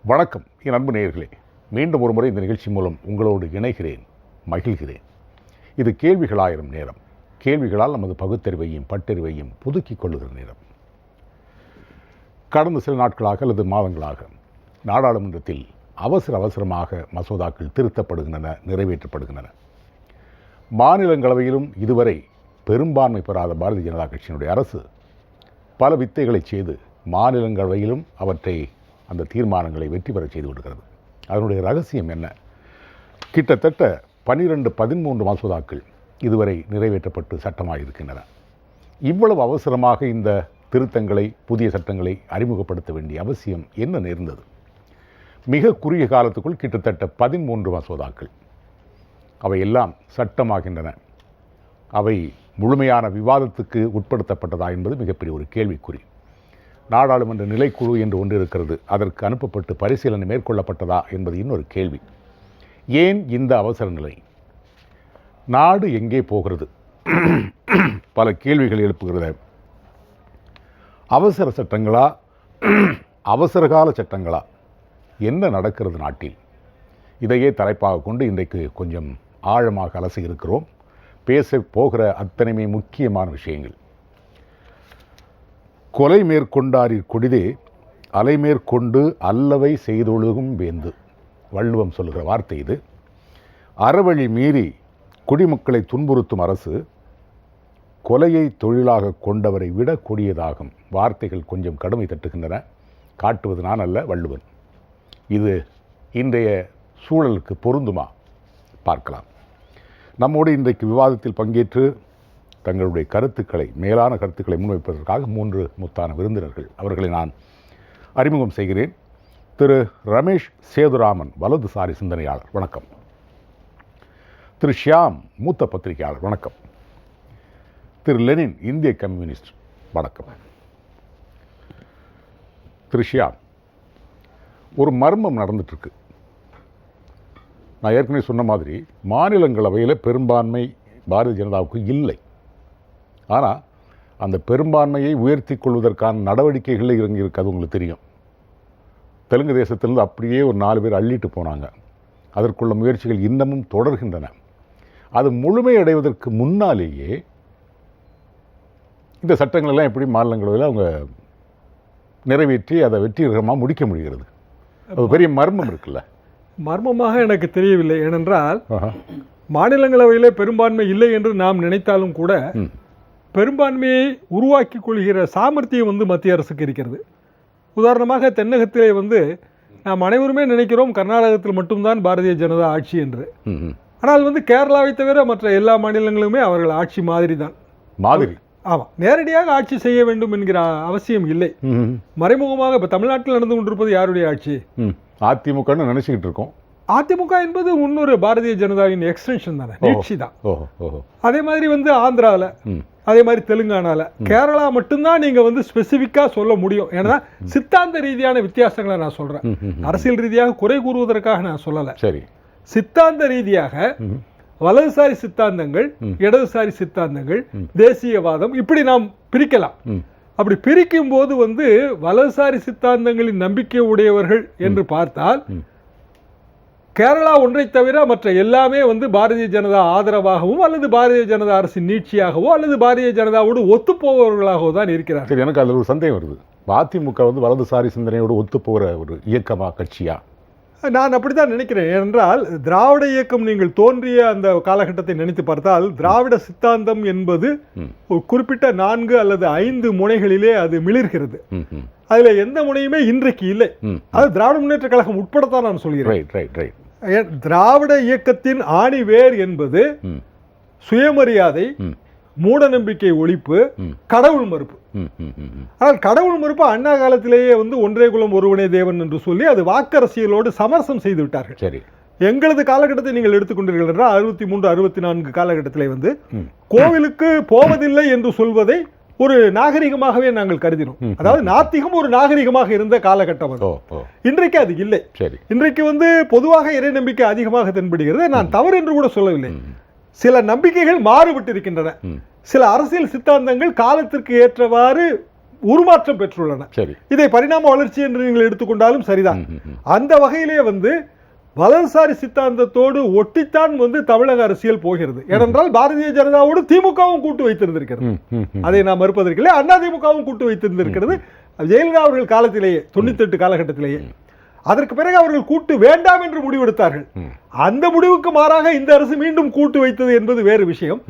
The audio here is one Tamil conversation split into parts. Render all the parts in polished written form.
வணக்கம் என் அன்பு நேயர்களே, மீண்டும் ஒரு முறை இந்த நிகழ்ச்சி மூலம் உங்களோடு இணைகிறேன், மகிழ்கிறேன். இது கேள்விகளாயிரம் நேரம். கேள்விகளால் நமது பகுத்தறிவையும் பட்டறிவையும் புதுக்கிக் கொள்ளுகிற நேரம். கடந்த சில நாட்களாக அல்லது மாதங்களாக நாடாளுமன்றத்தில் அவசரமாக மசோதாக்கள் திருத்தப்படுகின்றன, நிறைவேற்றப்படுகின்றன. மாநிலங்களவையிலும் இதுவரை பெரும்பான்மை பெறாத பாரதிய ஜனதா கட்சியினுடைய அரசு பல வித்தைகளை செய்து மாநிலங்களவையிலும் அவற்றை அந்த தீர்மானங்களை வெற்றி பெற செய்து விடுகிறது. அதனுடைய ரகசியம் என்ன? கிட்டத்தட்ட 12-13 மசோதாக்கள் இதுவரை நிறைவேற்றப்பட்டு சட்டமாக இருக்கின்றன. இவ்வளவு அவசரமாக இந்த திருத்தங்களை, புதிய சட்டங்களை அறிமுகப்படுத்த வேண்டிய அவசியம் என்ன நேர்ந்தது? மிக குறுகிய காலத்துக்குள் கிட்டத்தட்ட 13 மசோதாக்கள் அவையெல்லாம் சட்டமாகின்றன. அவை முழுமையான விவாதத்துக்கு உட்படுத்தப்பட்டதா என்பது மிகப்பெரிய ஒரு கேள்விக்குறி. நாடாளுமன்ற நிலைக்குழு என்று ஒன்று இருக்கிறது, அதற்கு அனுப்பப்பட்டு பரிசீலனை மேற்கொள்ளப்பட்டதா என்பது இன்னொரு கேள்வி. ஏன் இந்த அவசர நிலை? நாடு எங்கே போகிறது? பல கேள்விகள் எழுப்புகிறது. அவசர சட்டங்களா, அவசரகால சட்டங்களா? என்ன நடக்கிறது நாட்டில்? இதையே தலைப்பாக கொண்டு இன்றைக்கு கொஞ்சம் ஆழமாக அலசி இருக்கிறோம். பேச போகிற அத்தனையுமே முக்கியமான விஷயங்கள். கொலை மேற்கொண்டாரிற் கொடிதே அலைமேற்கொண்டு அல்லவை செய்தொழுகும் வேந்து, வள்ளுவம் சொல்லுகிற வார்த்தை இது. அறவழி மீறி குடிமக்களை துன்புறுத்தும் அரசு கொலையை தொழிலாக கொண்டவரை விட கொடியதாகும். வார்த்தைகள் கொஞ்சம் கடுமை தட்டுகின்றன. காட்டுவது நான் அல்ல, வள்ளுவன். இது இன்றைய சூழலுக்கு பொருந்துமா? பார்க்கலாம். நம்மோடு இன்றைக்கு விவாதத்தில் பங்கேற்று தங்களுடைய கருத்துக்களை, மேலான கருத்துக்களை முன்வைப்பதற்காக 3 முத்தான விருந்தினர்கள். அவர்களை நான் அறிமுகம் செய்கிறேன். திரு ரமேஷ் சேதுராமன், வலதுசாரி சிந்தனையாளர், வணக்கம். திரு ஷியாம், மூத்த பத்திரிகையாளர், வணக்கம். திரு லெனின், இந்திய கம்யூனிஸ்ட், வணக்கம். திரு ஷியாம், ஒரு மர்மம் நடந்துட்டுருக்கு. நான் ஏற்கனவே சொன்ன மாதிரி மாநிலங்களவையில் பெரும்பான்மை பாரதிய ஜனதாவுக்கு இல்லை. ஆனால் அந்த பெரும்பான்மையை உயர்த்தி கொள்வதற்கான நடவடிக்கைகளில் இறங்கியிருக்கு. அது உங்களுக்கு தெரியும். தெலுங்கு தேசத்திலிருந்து அப்படியே ஒரு 4 பேர் அள்ளிட்டு போனாங்க. அதற்குள்ள முயற்சிகள் இன்னமும் தொடர்கின்றன. அது முழுமையடைவதற்கு முன்னாலேயே இந்த சட்டங்களெல்லாம் எப்படி மாநிலங்களவையில் அவங்க நிறைவேற்றி அதை வெற்றிகரமாக முடிக்க முடிகிறது? அது பெரிய மர்மம் இருக்குல்ல. மர்மமாக எனக்கு தெரியவில்லை. ஏனென்றால் மாநிலங்களவையிலே பெரும்பான்மை இல்லை என்று நாம் நினைத்தாலும் கூட பெரும்பான்மையை உருவாக்கி கொள்கிற சாமர்த்தியம் மத்திய அரசுக்கு இருக்கிறது. உதாரணமாக தென்னகத்திலே நாம் அனைவருமே நினைக்கிறோம் கர்நாடகத்தில் மட்டும்தான் பாரதிய ஜனதா ஆட்சி என்று. ஆனால் கேரளாவை தவிர மற்ற எல்லா மாநிலங்களுமே அவர்கள் ஆட்சி மாதிரி தான். மாதிரி? ஆமாம். நேரடியாக ஆட்சி செய்ய வேண்டும் என்கிற அவசியம் இல்லை. மறைமுகமாக இப்போ தமிழ்நாட்டில் நடந்து கொண்டிருப்பது யாருடைய ஆட்சி? அதிமுகன்னு நினைச்சுக்கிட்டு இருக்கோம். அதிமுக என்பது இன்னொரு பாரதிய ஜனதாவின் எக்ஸ்டென்ஷன் தானே, நீட்சி தான். அதே மாதிரி ஆந்திராவில், அதே மாதிரி தெலுங்கானால, கேரளா மட்டும்தான் நீங்க ஸ்பெசிஃபிக்கா சொல்ல முடியும். ஏன்னா சித்தாந்த ரீதியான வித்தியாசங்களை நான் சொல்றேன். அரசியல் ரீதியாக குறை கூறுவதற்காக நான் சொல்லல. சரி, சித்தாந்த ரீதியாக வலதுசாரி சித்தாந்தங்கள், இடதுசாரி சித்தாந்தங்கள், தேசியவாதம், இப்படி நாம் பிரிக்கலாம். அப்படி பிரிக்கும் போது வலதுசாரி சித்தாந்தங்களின் நம்பிக்கை உடையவர்கள் என்று பார்த்தால் கேரளா ஒன்றை தவிர மற்ற எல்லாமே பாரதிய ஜனதா ஆதரவாகவும் அல்லது பாரதிய ஜனதா அரசின் நீட்சியாகவோ அல்லது பாரதிய ஜனதாவோடு ஒத்துப்போவர்களாகவோ தான் இருக்கிறார். சரி, எனக்கு அதில் ஒரு சந்தேகம் வருது. அதிமுக வலதுசாரி சிந்தனையோடு ஒத்துப்போகிற ஒரு இயக்கமா, கட்சியா? நான் அப்படித்தான் நினைக்கிறேன். ஏனென்றால் திராவிட இயக்கம் நீங்கள் தோன்றிய அந்த காலகட்டத்தை நினைத்து பார்த்தால் திராவிட சித்தாந்தம் என்பது ஒரு குறிப்பிட்ட 4 அல்லது 5 முனைகளிலே அது மிளிர்கிறது. அதுல எந்த முனையுமே இன்றைக்கு இல்லை. அது திராவிட முன்னேற்ற கழகம் உட்படத்தான் நான் சொல்கிறேன். திராவிட இயக்கத்தின் ஆணி வேர் என்பது சுயமரியாதை, மூட நம்பிக்கை ஒழிப்பு, கடவுள் மறுப்பு. ஆனால் கடவுள் மறுப்பு அண்ணா காலத்திலேயே ஒன்றே குலம் ஒருவனே தேவன் என்று சொல்லி அது வாக்கரசியலோடு சமரசம் செய்து விட்டார்கள். சரி, எங்களது காலகட்டத்தை நீங்கள் எடுத்துக்கொண்டீர்கள் என்றால் 63-64 காலகட்டத்திலே கோவிலுக்கு போவதில்லை என்று சொல்வதை ஒரு நாகரிகமாகவே நாங்கள் கருதினோம். அதாவது நாத்திகம் ஒரு நாகரிகமாக இருந்த காலகட்டம் அது. இன்றைக்கு அது இல்லை. இன்றைக்கு பொதுவாக இறை நம்பிக்கை அதிகமாக தென்படுகிறது. நான் தவறு என்று கூட சொல்லவில்லை. சில நம்பிக்கைகள் மாறுபட்டு இருக்கின்றன. சில அரசியல் சித்தாந்தங்கள் காலத்திற்கு ஏற்றவாறு உருமாற்றம் பெற்றுள்ளன. சரி, இதை பரிணாம வளர்ச்சி என்று நீங்கள் எடுத்துக்கொண்டாலும் சரிதான். அந்த வகையிலே வந்து வலதுசாரி சித்தாந்தத்தோடு ஒட்டித்தான் வந்து தமிழக அரசியல் போகிறது. ஏனென்றால் பாரதிய ஜனதாவோடு திமுகவும் கூட்டு வைத்திருந்திருக்கிறது. அதை நாம் மறுப்பதற்கில்லை. அதிமுகவும் கூட்டு வைத்திருந்திருக்கிறது ஜெயலலிதா அவர்கள் காலத்திலேயே, 98 காலகட்டத்திலேயே. அதற்கு பிறகு அவர்கள் கூட்டு வேண்டாம் என்று முடிவெடுத்தார்கள். அந்த முடிவுக்கு மாறாக இந்த அரசு மீண்டும் கூட்டு வைத்தது என்பது வேறு விஷயம்.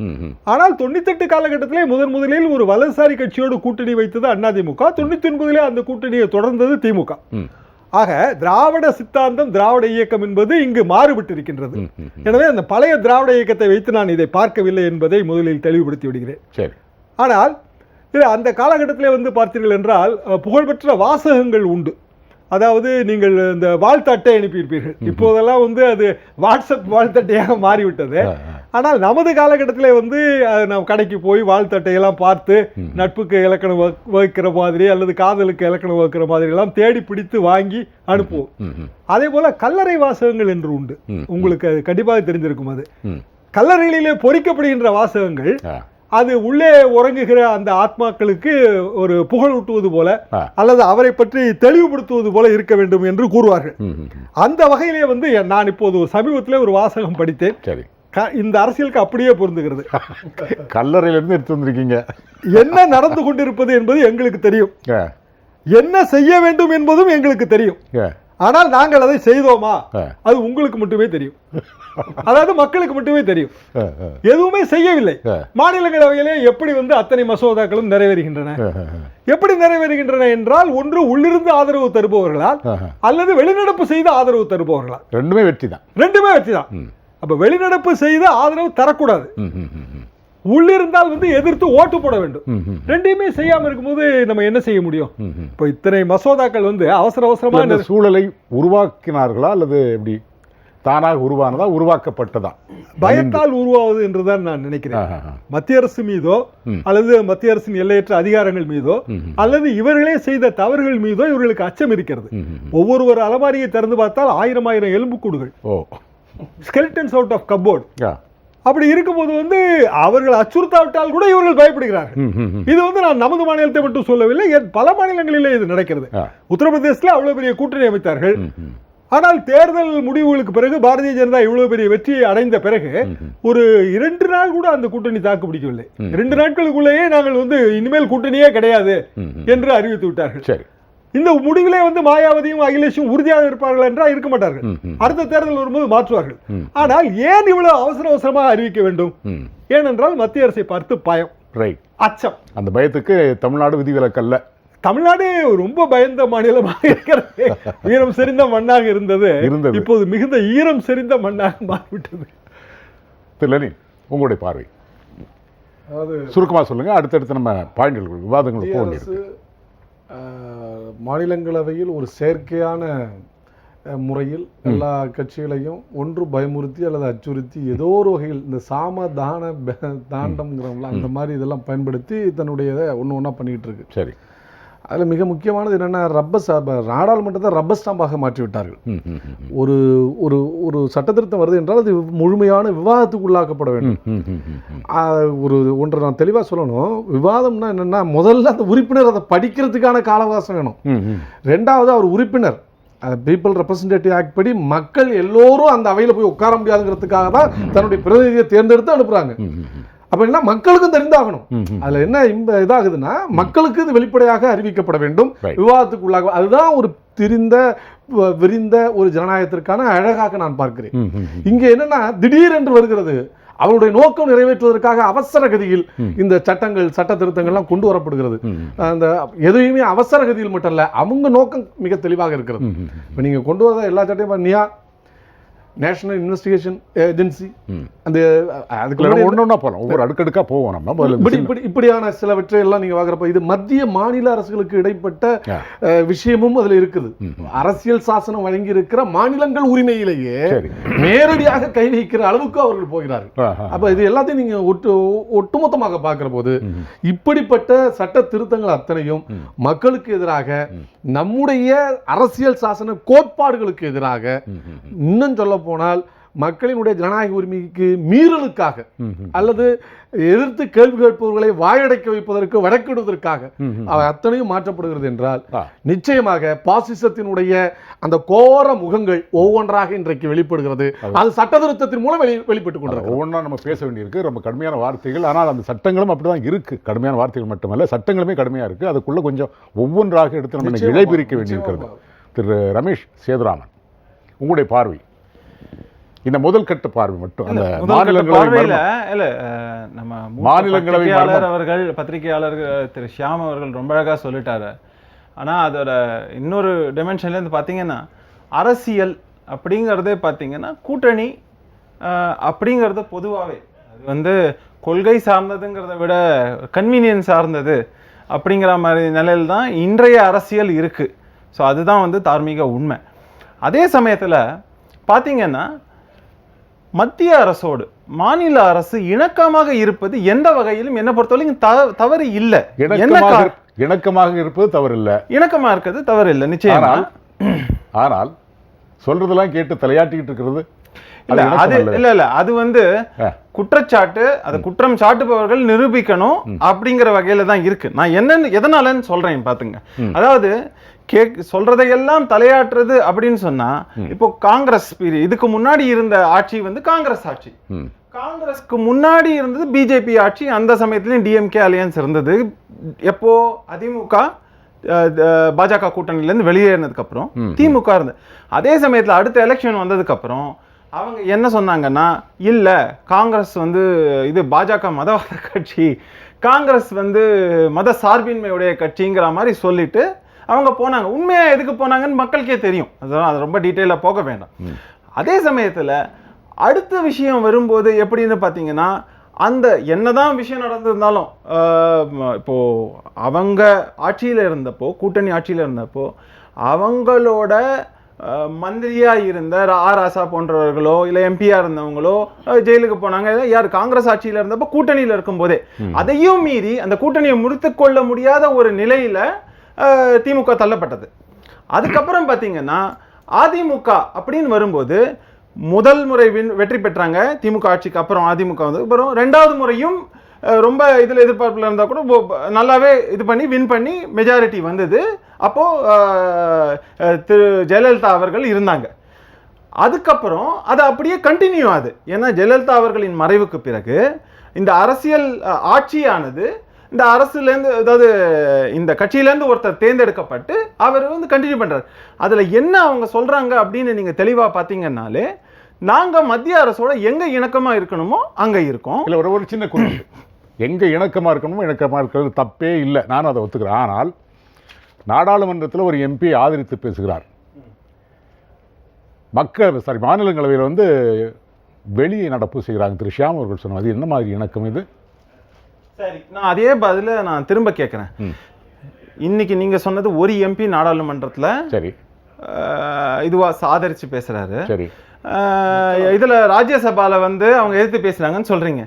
ஆனால் 98 காலகட்டத்திலே முதலில் ஒரு வலதுசாரி கட்சியோடு கூட்டணி வைத்தது அதிமுக. 99 அந்த கூட்டணியை தொடர்ந்தது திமுக. ஆக திராவிட சித்தாந்தம், திராவிட இயக்கம் என்பது இங்கு மாறுபட்டிருக்கின்றது. எனவே அந்த பழைய திராவிட இயக்கத்தை வைத்து நான் இதை பார்க்கவில்லை என்பதை முதலில் தெளிவுபடுத்தி விடுகிறேன். ஆனால் அந்த காலகட்டத்திலே வந்து பார்த்தீர்கள் என்றால் புகழ்பெற்ற வாசகங்கள் உண்டு. அதாவது நீங்கள் இந்த வாழ்த்தட்டை அனுப்பியிருப்பீர்கள். இப்போதெல்லாம் வந்து அது வாட்ஸ்அப் வாழ்த்தட்டையாக மாறிவிட்டது. ஆனால் நமது காலகட்டத்திலே வந்து நாம் கடைக்கு போய் வாழ்த்தட்டையெல்லாம் பார்த்து நட்புக்கு இலக்கணம் வகுக்கிற மாதிரி அல்லது காதலுக்கு இலக்கணம் வகுக்கிற மாதிரி எல்லாம் தேடி பிடித்து வாங்கி அனுப்புவோம். அதே போல கல்லறை வாசகங்கள் என்று உண்டு. உங்களுக்கு அது கண்டிப்பாக தெரிஞ்சிருக்கும். அது கல்லறைகளிலே பொறிக்கப்படுகின்ற வாசகங்கள் அது உள்ளே உறங்குகிற அந்த ஆத்மாக்களுக்கு ஒரு புகழ் ஊட்டுவது போல அல்லது அவரை பற்றி தெளிவுபடுத்துவது போல இருக்க வேண்டும் என்று கூறுவார்கள். அந்த வகையிலே வந்து நான் இப்போது சமீபத்திலே ஒரு வாசகம் படித்தேன். இந்த அரசியலுக்கு அப்படியே பொருந்துகிறது. கல்லறையிலிருந்து எடுத்து வந்திருக்கீங்க. என்ன நடந்து கொண்டிருப்பது என்பது எங்களுக்கு தெரியும், என்ன செய்ய வேண்டும் என்பதும் எங்களுக்கு தெரியும். ஆனால் நாங்கள் அதை செய்தோமா அது உங்களுக்கு மட்டுமே தெரியும். அதாவது மக்களுக்கு மட்டுமே தெரியும். எதுவுமே செய்யவில்லை. மாநிலங்களவையிலே எப்படி வந்து அத்தனை மசோதாக்களும் நிறைவேறுகின்றன? எப்படி நிறைவேறுகின்றன என்றால், ஒன்று உள்ளிருந்து ஆதரவு தருபவர்களால் அல்லது வெளிநடப்பு செய்து ஆதரவு தருபவர்களால். ரெண்டுமே வெற்றி தான். அப்ப வெளிநடப்பு செய்து ஆதரவு தரக்கூடாது. உள்ளிருந்தால் வந்து எதிர்த்து ஓட்டு போட வேண்டும். ரெண்டையுமே செய்யாம இருக்கும்போது நம்ம என்ன செய்ய முடியும்? இப்ப இத்தனை மசோதாக்கள் வந்து அவசரமா இந்த சூழலை உருவாக்கினார்களா அல்லது எப்படி தானாக உருவானதா, உருவாக்கப்பட்டதா? பயத்தால் உருவாவது என்றுதான் நான் நினைக்கிறேன். மத்திய அரசு மீதோ அல்லது மத்திய அரசின் எல்லையற்ற அதிகாரங்கள் மீதோ அல்லது இவர்களே செய்த தவறுகள் மீதோ இவர்களுக்கு அச்சம் இருக்கிறது. ஒவ்வொரு அலமாரியை திறந்து பார்த்தால் 1000 எலும்புக்கூடுகள், ஸ்கெலிட்டன்ஸ் அவுட் ஆஃப் கப்போர்ட். அப்படி இருக்கும்போது வந்து அவர்கள் அச்சுறுத்தாவிட்டால் கூட இவர்கள் பயப்படுகிறார்கள். இது வந்து நான் நமது மாநிலத்தை மட்டும் சொல்லவில்லை, பல மாநிலங்களிலே இது நடக்கிறது. உத்தரப்பிரதேசத்தில் அவ்வளவு பெரிய கூட்டணி அமைத்தார்கள். ஆனால் தேர்தல் முடிவுகளுக்கு பிறகு பாரதிய ஜனதா இவ்வளவு பெரிய வெற்றியை அடைந்த பிறகு ஒரு 2 நாள் கூட அந்த கூட்டணி தாக்கு பிடிக்கவில்லை. 2 நாட்களுக்குள்ளேயே நாங்கள் வந்து இனிமேல் கூட்டணியே கிடையாது என்று அறிவித்து விட்டார்கள். இந்த முடிவிலே வந்து மாயாவதியும் அகிலேஷும் உறுதியாக இருப்பார்கள் என்றால் இருக்க மாட்டார்கள். அடுத்த தேர்தல் வரும்போது மாற்றுவார்கள். ஆனால் ஏன் இவ்வளவு அவசரமாக அறிவிக்க வேண்டும்? ஏனென்றால் மத்திய அரசை பார்த்து பயம், அச்சம். அந்த பயத்துக்கு தமிழ்நாடு விதிவிலக்கல்ல. தமிழ்நாடு ரொம்ப பயந்த மாநிலமாக இருக்கிறது. வீரம் செறிந்த மண்ணாக இருந்தது, இப்போது மிகுந்த ஈரம் செறிந்த மண்ணாக மாறிவிட்டது. லெனின், உங்களுடைய பார்வை சுருக்கமாக சொல்லுங்க. அடுத்தடுத்து நம்ம பாயிண்ட்கள் விவாதங்கள் போக வேண்டியிருக்கு. மாநிலங்களவையில் ஒரு செயற்கையான முறையில் எல்லா கட்சிகளையும் ஒன்று பயமுறுத்தி அல்லது அச்சுறுத்தி ஏதோ ஒரு வகையில் இந்த தாண்டம்ங்கிறவங்கள அந்த மாதிரி இதெல்லாம் பயன்படுத்தி தன்னுடைய இதை ஒன்றா பண்ணிக்கிட்டு இருக்கு. சரி, அதில் மிக முக்கியமானது என்னென்னா நாடாளுமன்றத்தை ரப்பர் ஸ்டாம்பாக மாற்றி விட்டார்கள். ஒரு ஒரு ஒரு சட்டத்திருத்தம் வருது என்றால் அது முழுமையான விவாதத்துக்கு உள்ளாக்கப்பட வேண்டும். ஒன்றை நான் தெளிவாக சொல்லணும். விவாதம்னா என்னென்னா, முதல்ல அந்த உறுப்பினர் அதை படிக்கிறதுக்கான கால அவகாசம் வேணும். ரெண்டாவது, அவர் உறுப்பினர் பீப்புள் ரெப்ரசன்டேட்டிவ் ஆக்ட் படி மக்கள் எல்லோரும் அந்த அவையில் போய் உட்கார முடியாதுங்கிறதுக்காக தான் தன்னுடைய பிரதிநிதியை தேர்ந்தெடுத்து அனுப்புகிறாங்க. அப்ப என்ன, மக்களுக்கும் தெரிந்தாகணும். அதுல என்ன இதாகுதுன்னா, மக்களுக்கு இது வெளிப்படையாக அறிவிக்கப்பட வேண்டும், விவாதத்துக்கு உள்ளாக. அதுதான் ஒரு விரிந்த ஒரு ஜனநாயகத்திற்கான அழகாக நான் பார்க்கிறேன். இங்க என்னன்னா, திடீர் என்று வருகிறது. அவருடைய நோக்கம் நிறைவேற்றுவதற்காக அவசர கதியில் இந்த சட்ட திருத்தங்கள்லாம் கொண்டு வரப்படுகிறது. அந்த எதையுமே அவசர கதியில் மட்டும் இல்ல, அவங்க நோக்கம் மிக தெளிவாக இருக்கிறது. இப்ப நீங்க கொண்டு வர எல்லா சட்டையும் நேஷனல் இன்வெஸ்டிகேஷன் ஏஜென்சி, அந்த ஒவ்வொரு அடுக்கடுக்கா போவோம் நம்ம. இப்படியான சிலவற்றை எல்லாம் நீங்க பார்க்குறப்ப இது மத்திய மாநில அரசுகளுக்கு இடைப்பட்ட விஷயமும் அதுல இருக்குது. அரசியல் சாசனம் வழங்கி இருக்கிற மாநிலங்கள் உரிமையிலேயே நேரடியாக கை வைக்கிற அளவுக்கு அவர்கள் போகிறார்கள். அப்ப இது எல்லாத்தையும் நீங்க ஒட்டுமொத்தமாக பார்க்கிற போது இப்படிப்பட்ட சட்ட திருத்தங்கள் அத்தனையும் மக்களுக்கு எதிராக, நம்முடைய அரசியல் சாசன கோட்பாடுகளுக்கு எதிராக, இன்னும் சொல்ல போனால் மக்களினுடைய ஜனநாயக உரிமைக்கு மீறலுக்காக அல்லது எதிர்த்து கேள்வி கேட்பவர்களை வாயடைக்க வைப்பதற்கு வழக்கிடுவதற்காக அவை அத்தனையும் மாற்றப்படுகிறது என்றால் நிச்சயமாக பாசிசத்தினுடைய அந்த கோர முகங்கள் ஒவ்வொன்றாக இன்றைக்கு வெளிப்படுகிறது. அது சட்ட திருத்தத்தின் மூலம் வெளிப்பட்டுக் கொண்டிருக்கிறது. ஒவ்வொன்றா நம்ம பேச வேண்டியிருக்கு, ரொம்ப கடுமையான வார்த்தைகள். ஆனால் அந்த சட்டங்களும் அப்படிதான் இருக்கு. கடுமையான வார்த்தைகள் மட்டுமல்ல, சட்டங்களுமே கடுமையா இருக்கு. அதுக்குள்ள கொஞ்சம் ஒவ்வொன்றாக எடுத்து நம்ம இழைபிரிக்க வேண்டியிருக்கிறது. திரு ரமேஷ் சேதுராமன், உங்களுடைய பார்வை, இந்த முதல் கட்ட பார்வை மட்டும் அந்த மாநிலங்களவை அவர்கள் பத்திரிகையாளர் திரு ஷியாம் அவர்கள் ரொம்ப அழகா சொல்லிட்டாரு. ஆனா அதோட இன்னொரு டைமென்ஷன்ல இருந்து பாத்தீங்கன்னா அரசியல் அப்படிங்கறதே பாத்தீங்கன்னா கூட்டணி அப்படிங்கறது பொதுவாகவே அது கொள்கை சார்ந்ததுங்கிறத விட கன்வீனியன்ஸ் சார்ந்தது அப்படிங்கிற மாதிரி நிலையில் தான் இன்றைய அரசியல் இருக்கு. ஸோ அதுதான் தார்மீக உண்மை. அதே சமயத்தில் பார்த்தீங்கன்னா மத்திய அரசோடு மாநில அரசு இணக்கமாக இருப்பது எந்த வகையிலும் என்ன பொறுத்தவரைக்கும் தவறு இல்லை. இணக்கமாக இருப்பது தவறு இல்லை, இணக்கமாக இருக்கிறது தவறு இல்லை நிச்சயமா. ஆனால் சொல்றதெல்லாம் கேட்டு தலையாட்டிக்கிட்டு இருக்கிறது அது குற்றச்சாட்டு, அதை குற்றம் சாட்டுபவர்கள் நிரூபிக்கணும் அப்படிங்கிற வகையில தான் இருக்கு. நான் எதனாலன்னு சொல்றேன் பாத்துங்க. அதாவது சொல்றதையெல்லாம் தலையாட்டுறது அப்படின்னு சொன்னா, இப்போ காங்கிரஸ் இதுக்கு முன்னாடி இருந்த ஆட்சி காங்கிரஸ் ஆட்சி, காங்கிரஸ்க்கு முன்னாடி இருந்தது பிஜேபி ஆட்சி. அந்த சமயத்திலயும் டிஎம்கே அலையன்ஸ் இருந்தது. எப்போ அதிமுக பாஜக கூட்டணியில இருந்து வெளியேறினதுக்கு அப்புறம் திமுக இருந்தது. அதே சமயத்துல அடுத்த எலெக்ஷன் வந்ததுக்கு அப்புறம் அவங்க என்ன சொன்னாங்கன்னா, இல்ல காங்கிரஸ் இது பாஜக மதவாத கட்சி, காங்கிரஸ் மத சார்பின்மையுடைய கட்சிங்கிற மாதிரி சொல்லிட்டு அவங்க போனாங்க. உண்மையா எதுக்கு போனாங்கன்னு மக்களுக்கே தெரியும். அதெல்லாம் அது ரொம்ப டீட்டெயிலா போக வேண்டாம். அதே சமயத்துல அடுத்த விஷயம் வரும்போது எப்படின்னு பாத்தீங்கன்னா, அந்த என்னதான் விஷயம் நடந்திருந்தாலும் இப்போ அவங்க ஆட்சியில இருந்தப்போ, கூட்டணி ஆட்சியில இருந்தப்போ அவங்களோட மந்திரியா இருந்த ராசா போன்றவர்களோ இல்ல எம்பியா இருந்தவங்களோ ஜெயிலுக்கு போனாங்க. யார் காங்கிரஸ் ஆட்சியில இருந்தப்போ கூட்டணியில இருக்கும் போதே அதையும் மீறி அந்த கூட்டணியை முறித்து கொள்ள முடியாத ஒரு நிலையில திமுக தள்ளப்பட்டது. அதுக்கப்புறம் பாத்தீங்கன்னா அதிமுக அப்படின்னு வரும்போது முதல் முறை வெற்றி பெற்றாங்க திமுக ஆட்சிக்கு அப்புறம். அதிமுக அப்புறம் ரெண்டாவது முறையும் ரொம்ப இதுல எதிர்பார்ப்புல இருந்தா கூட நல்லாவே இது பண்ணி வின் பண்ணி மெஜாரிட்டி வந்தது. அப்போ திரு ஜெயலலிதா அவர்கள் இருந்தாங்க. அதுக்கப்புறம் அது அப்படியே கண்டினியூ ஆகுது. ஏன்னா ஜெயலலிதா அவர்களின் மறைவுக்கு பிறகு இந்த அரசியல் ஆட்சியானது இந்த அரசுலேருந்து, அதாவது இந்த கட்சியிலேருந்து ஒருத்தர் தேர்ந்தெடுக்கப்பட்டு அவர் கண்டினியூ பண்றாரு. அதுல என்ன அவங்க சொல்றாங்க அப்படின்னு நீங்க தெளிவா பாத்தீங்கன்னாலே, நாங்க மத்திய அரசோட எங்க இணக்கமா இருக்கணுமோ அங்க இருக்கோம். இல்ல ஒரு சின்ன குறிப்பு, எங்க இணக்கமா இருக்கணுமோ இணக்கமா இருக்கிறது தப்பே இல்லை, நானும் அதை ஒத்துக்கிறேன். ஆனால் நாடாளுமன்றத்தில் ஒரு எம்பி ஆதரித்து பேசுகிறார், மாநிலங்களவையில் வெளியே நடப்பு செய்கிறாங்க திரு ஷியாம் அவர்கள் சொன்ன, அது என்ன மாதிரி இணக்கம் இது? சரி, நான் அதே பதில நான் திரும்ப கேட்கிறேன். இன்னைக்கு நீங்க சொன்னது ஒரு எம்பி நாடாளுமன்றத்துல சரி இதுவா ஆதரிச்சு பேசுறாரு. சரி, இதுல ராஜ்யசபால அவங்க எதிர்த்து பேசுறாங்கன்னு சொல்றீங்க.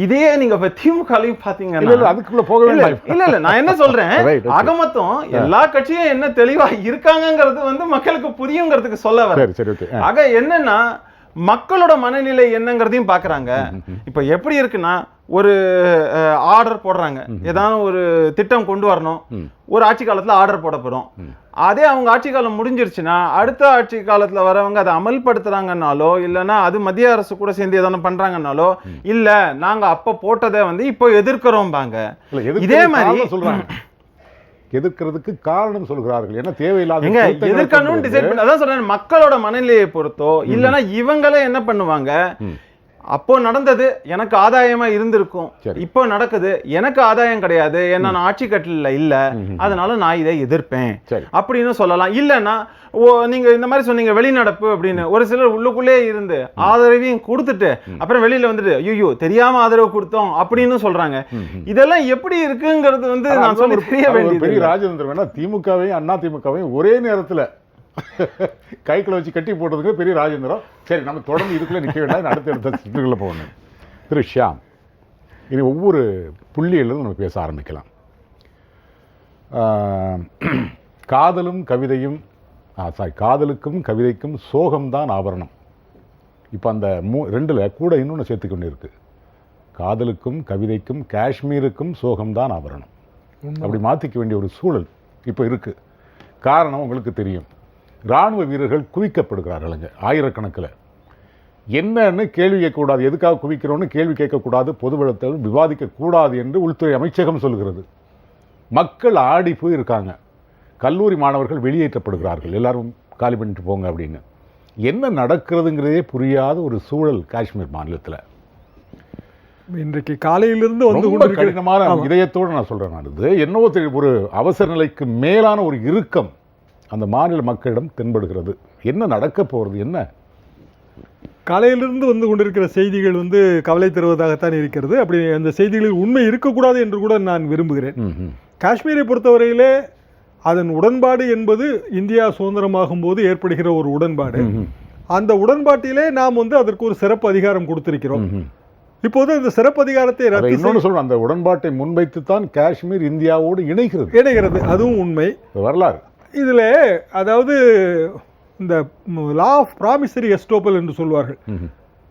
இதே நீங்க திமுகலையும் பாத்தீங்கன்னா அதுக்குள்ள போக வேண்டாம். இல்ல நான் என்ன சொல்றேன், அகமொத்தம் எல்லா கட்சியும் என்ன தெளிவா இருக்காங்கிறது மக்களுக்கு புரியுங்கிறதுக்கு சொல்ல வர. ஆக என்னன்னா மக்களோட மனநிலை என்னங்கிறதையும் பாக்குறாங்க. இப்ப எப்படி இருக்குன்னா, ஒரு ஆர்டர் போடுறாங்க, ஏதாவது ஒரு திட்டம் கொண்டு வரணும், ஒரு ஆட்சி காலத்துல ஆர்டர் போட போறோம். அதே அவங்க ஆட்சி காலம் முடிஞ்சிருச்சுன்னா அடுத்த ஆட்சி காலத்துல வரவங்க அதை அமல்படுத்துறாங்கன்னாலோ இல்லைன்னா அது மத்திய அரசு கூட சேர்ந்து எதனா பண்றாங்கன்னாலோ, இல்ல நாங்க அப்ப போட்டதை இப்போ எதிர்க்கிறோம் பாங்க. இதே மாதிரி சொல்றாங்க, எதிர்க்கிறதுக்கு காரணம் சொல்கிறார்கள். என்ன தேவையில்லாத எதிர்க்கணும் டிசைட் பண்ண, அதான் சொல்றேன், மக்களோட மனநிலையை பொறுத்தோ இல்லைன்னா இவங்களே என்ன பண்ணுவாங்க, அப்போ நடந்தது எனக்கு ஆதாயமா இருந்திருக்கும், இப்போ நடக்குது எனக்கு ஆதாயம் கிடையாது, ஏன்னா நான் ஆட்சி கட்டல இல்ல, அதனால நான் இதை எதிர்ப்பேன் அப்படின்னு சொல்லலாம். இல்லைன்னா நீங்க இந்த மாதிரி சொன்னீங்க வெளிநடப்பு அப்படின்னு, ஒரு சிலர் உள்ளுக்குள்ளே இருந்து ஆதரவையும் கொடுத்துட்டு அப்புறம் வெளியில வந்துட்டு ஐயோ தெரியாம ஆதரவு கொடுத்தோம் அப்படின்னு சொல்றாங்க. இதெல்லாம் எப்படி இருக்குங்கிறது நான் சொல்லி தெரிய வேண்டியது. பெரிய ராஜேந்திரன் வேணா திமுகவையும் அண்ணா திமுகவையும் ஒரே நேரத்துல கைக்குள்ள வச்சு கட்டி போட்டதுக்கு பெரிய ராஜேந்திரம். சரி, நம்ம தொடர்ந்து இதுக்குள்ளே நிற்க வேண்டாம், அடுத்த சுற்றுக்குள்ள போகணும். திரு ஷியாம், இனி ஒவ்வொரு புள்ளியிலிருந்து நம்ம பேச ஆரம்பிக்கலாம். காதலுக்கும் கவிதைக்கும் சோகம்தான் ஆபரணம் இப்போ அந்த ரெண்டில் கூட இன்னொன்று சேர்த்துக்கொண்டு இருக்கு. காதலுக்கும் கவிதைக்கும் காஷ்மீருக்கும் சோகம்தான் ஆபரணம். அப்படி மாற்றிக்க வேண்டிய ஒரு சூழல் இப்போ இருக்கு. காரணம் உங்களுக்கு தெரியும், இராணுவ வீரர்கள் குவிக்கப்படுகிறார்கள் அங்கே ஆயிரக்கணக்கில். என்னன்னு கேள்வி கேட்கக்கூடாது, எதுக்காக குவிக்கிறோன்னு கேள்வி கேட்கக்கூடாது, பொதுவெளத்தில் விவாதிக்கக்கூடாது என்று உள்துறை அமைச்சகம் சொல்கிறது. மக்கள் ஆடி போய் இருக்காங்க. கல்லூரி மாணவர்கள் வெளியேற்றப்படுகிறார்கள், எல்லாரும் காலி பண்ணிட்டு போங்க அப்படின்னு. என்ன நடக்கிறதுங்கிறதே புரியாத ஒரு சூழல் காஷ்மீர் மாநிலத்தில். இன்றைக்கு காலையிலிருந்து வந்து ரொம்ப கடினமான இதயத்தோடு நான் சொல்றேன். நான் இது என்னவோ ஒரு அவசர நிலைக்கு மேலான ஒரு இறுக்கம் அந்த மாநில மக்களிடம் தென்படுகிறது. என்ன நடக்க போகிறது? என்ன காலையிலிருந்து வந்து கொண்டிருக்கிற செய்திகள் வந்து கவலை தருவதாகத்தான் இருக்கிறது. அப்படி அந்த செய்திகளில் உண்மை இருக்கக்கூடாது என்று கூட நான் விரும்புகிறேன். காஷ்மீரை பொறுத்தவரையிலே அதன் உடன்பாடு என்பது இந்தியா சுதந்திரமாகும் போது ஏற்படுகிற ஒரு உடன்பாடு. அந்த உடன்பாட்டிலே நாம் வந்து அதற்கு ஒரு சிறப்பு அதிகாரம் கொடுத்திருக்கிறோம். இப்போது அந்த சிறப்பு அதிகாரத்தை இன்னொன்று சொல்றேன், அந்த உடன்பாட்டை முன்வைத்து தான் காஷ்மீர் இந்தியாவோடு இணைகிறது. அதுவும் உண்மை வரலாறு. இதுல அதாவது இந்த லா ஆஃப் ப்ராமிசரி எஸ்டோப்பல் என்று சொல்வார்கள்.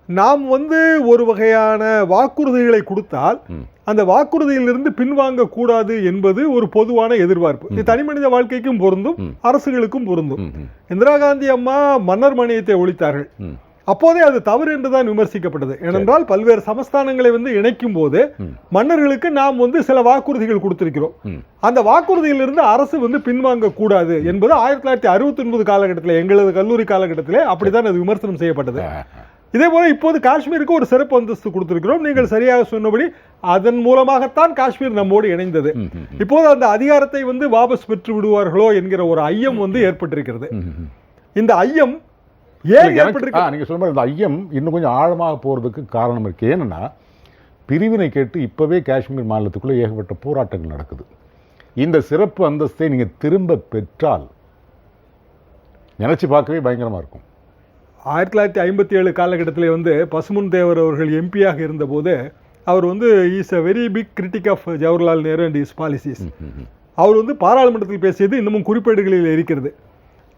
நாம் வந்து ஒரு வகையான வாக்குறுதிகளை கொடுத்தால் அந்த வாக்குறுதியிலிருந்து பின்வாங்க கூடாது என்பது ஒரு பொதுவான எதிர்பார்ப்பு. இது தனி மனித வாழ்க்கைக்கும் பொருந்தும், அரசுகளுக்கும் பொருந்தும். இந்திரா காந்தி அம்மா மன்னர் மானியத்தை ஒழித்தார்கள். அப்போதே அது தவறு என்றுதான் விமர்சிக்கப்பட்டது. ஏனென்றால் பல்வேறு சமஸ்தானங்களை வந்து இணைக்கும் போது மன்னர்களுக்கு நாம் வந்து சில வாக்குறுதிகள் கொடுத்திருக்கிறோம். அந்த வாக்குறுதியிலிருந்து அரசு வந்து பின்வாங்க கூடாது என்பது 1969 காலகட்டத்தில், எங்களது கல்லூரி காலகட்டத்திலே அப்படித்தான் அது விமர்சனம் செய்யப்பட்டது. இதே போல இப்போது காஷ்மீருக்கு ஒரு சிறப்பு அந்தஸ்து கொடுத்திருக்கிறோம். நீங்கள் சரியாக சொன்னபடி அதன் மூலமாகத்தான் காஷ்மீர் நம்மோடு இணைந்தது. இப்போது அந்த அதிகாரத்தை வந்து வாபஸ் பெற்று விடுவார்களோ என்கிற ஒரு ஐயம் வந்து ஏற்பட்டிருக்கிறது. இந்த ஐயம் நீங்க சொல்ற இந்த ஐயம் இன்னும் கொஞ்சம் ஆழமாக போறதுக்கு காரணம் இருக்கு. ஏன்னா பிரிவினை கேட்டு இப்பவே காஷ்மீர் மாநிலத்துக்குள்ள ஏகப்பட்ட போராட்டங்கள் நடக்குது. இந்த சிறப்பு அந்தஸ்தை நீங்க திரும்ப பெற்றால் நினைச்சு பார்க்கவே பயங்கரமா இருக்கும். 1957 காலகட்டத்தில் வந்து பசுமுன் தேவர் அவர்கள் எம்பியாக இருந்தபோது அவர் வந்து is a very big critic of Jawaharlal Nehru and is policies. அவர் வந்து பாராளுமன்றத்தில் பேசியது இன்னமும் குறிப்பேடுகளில் இருக்கிறது.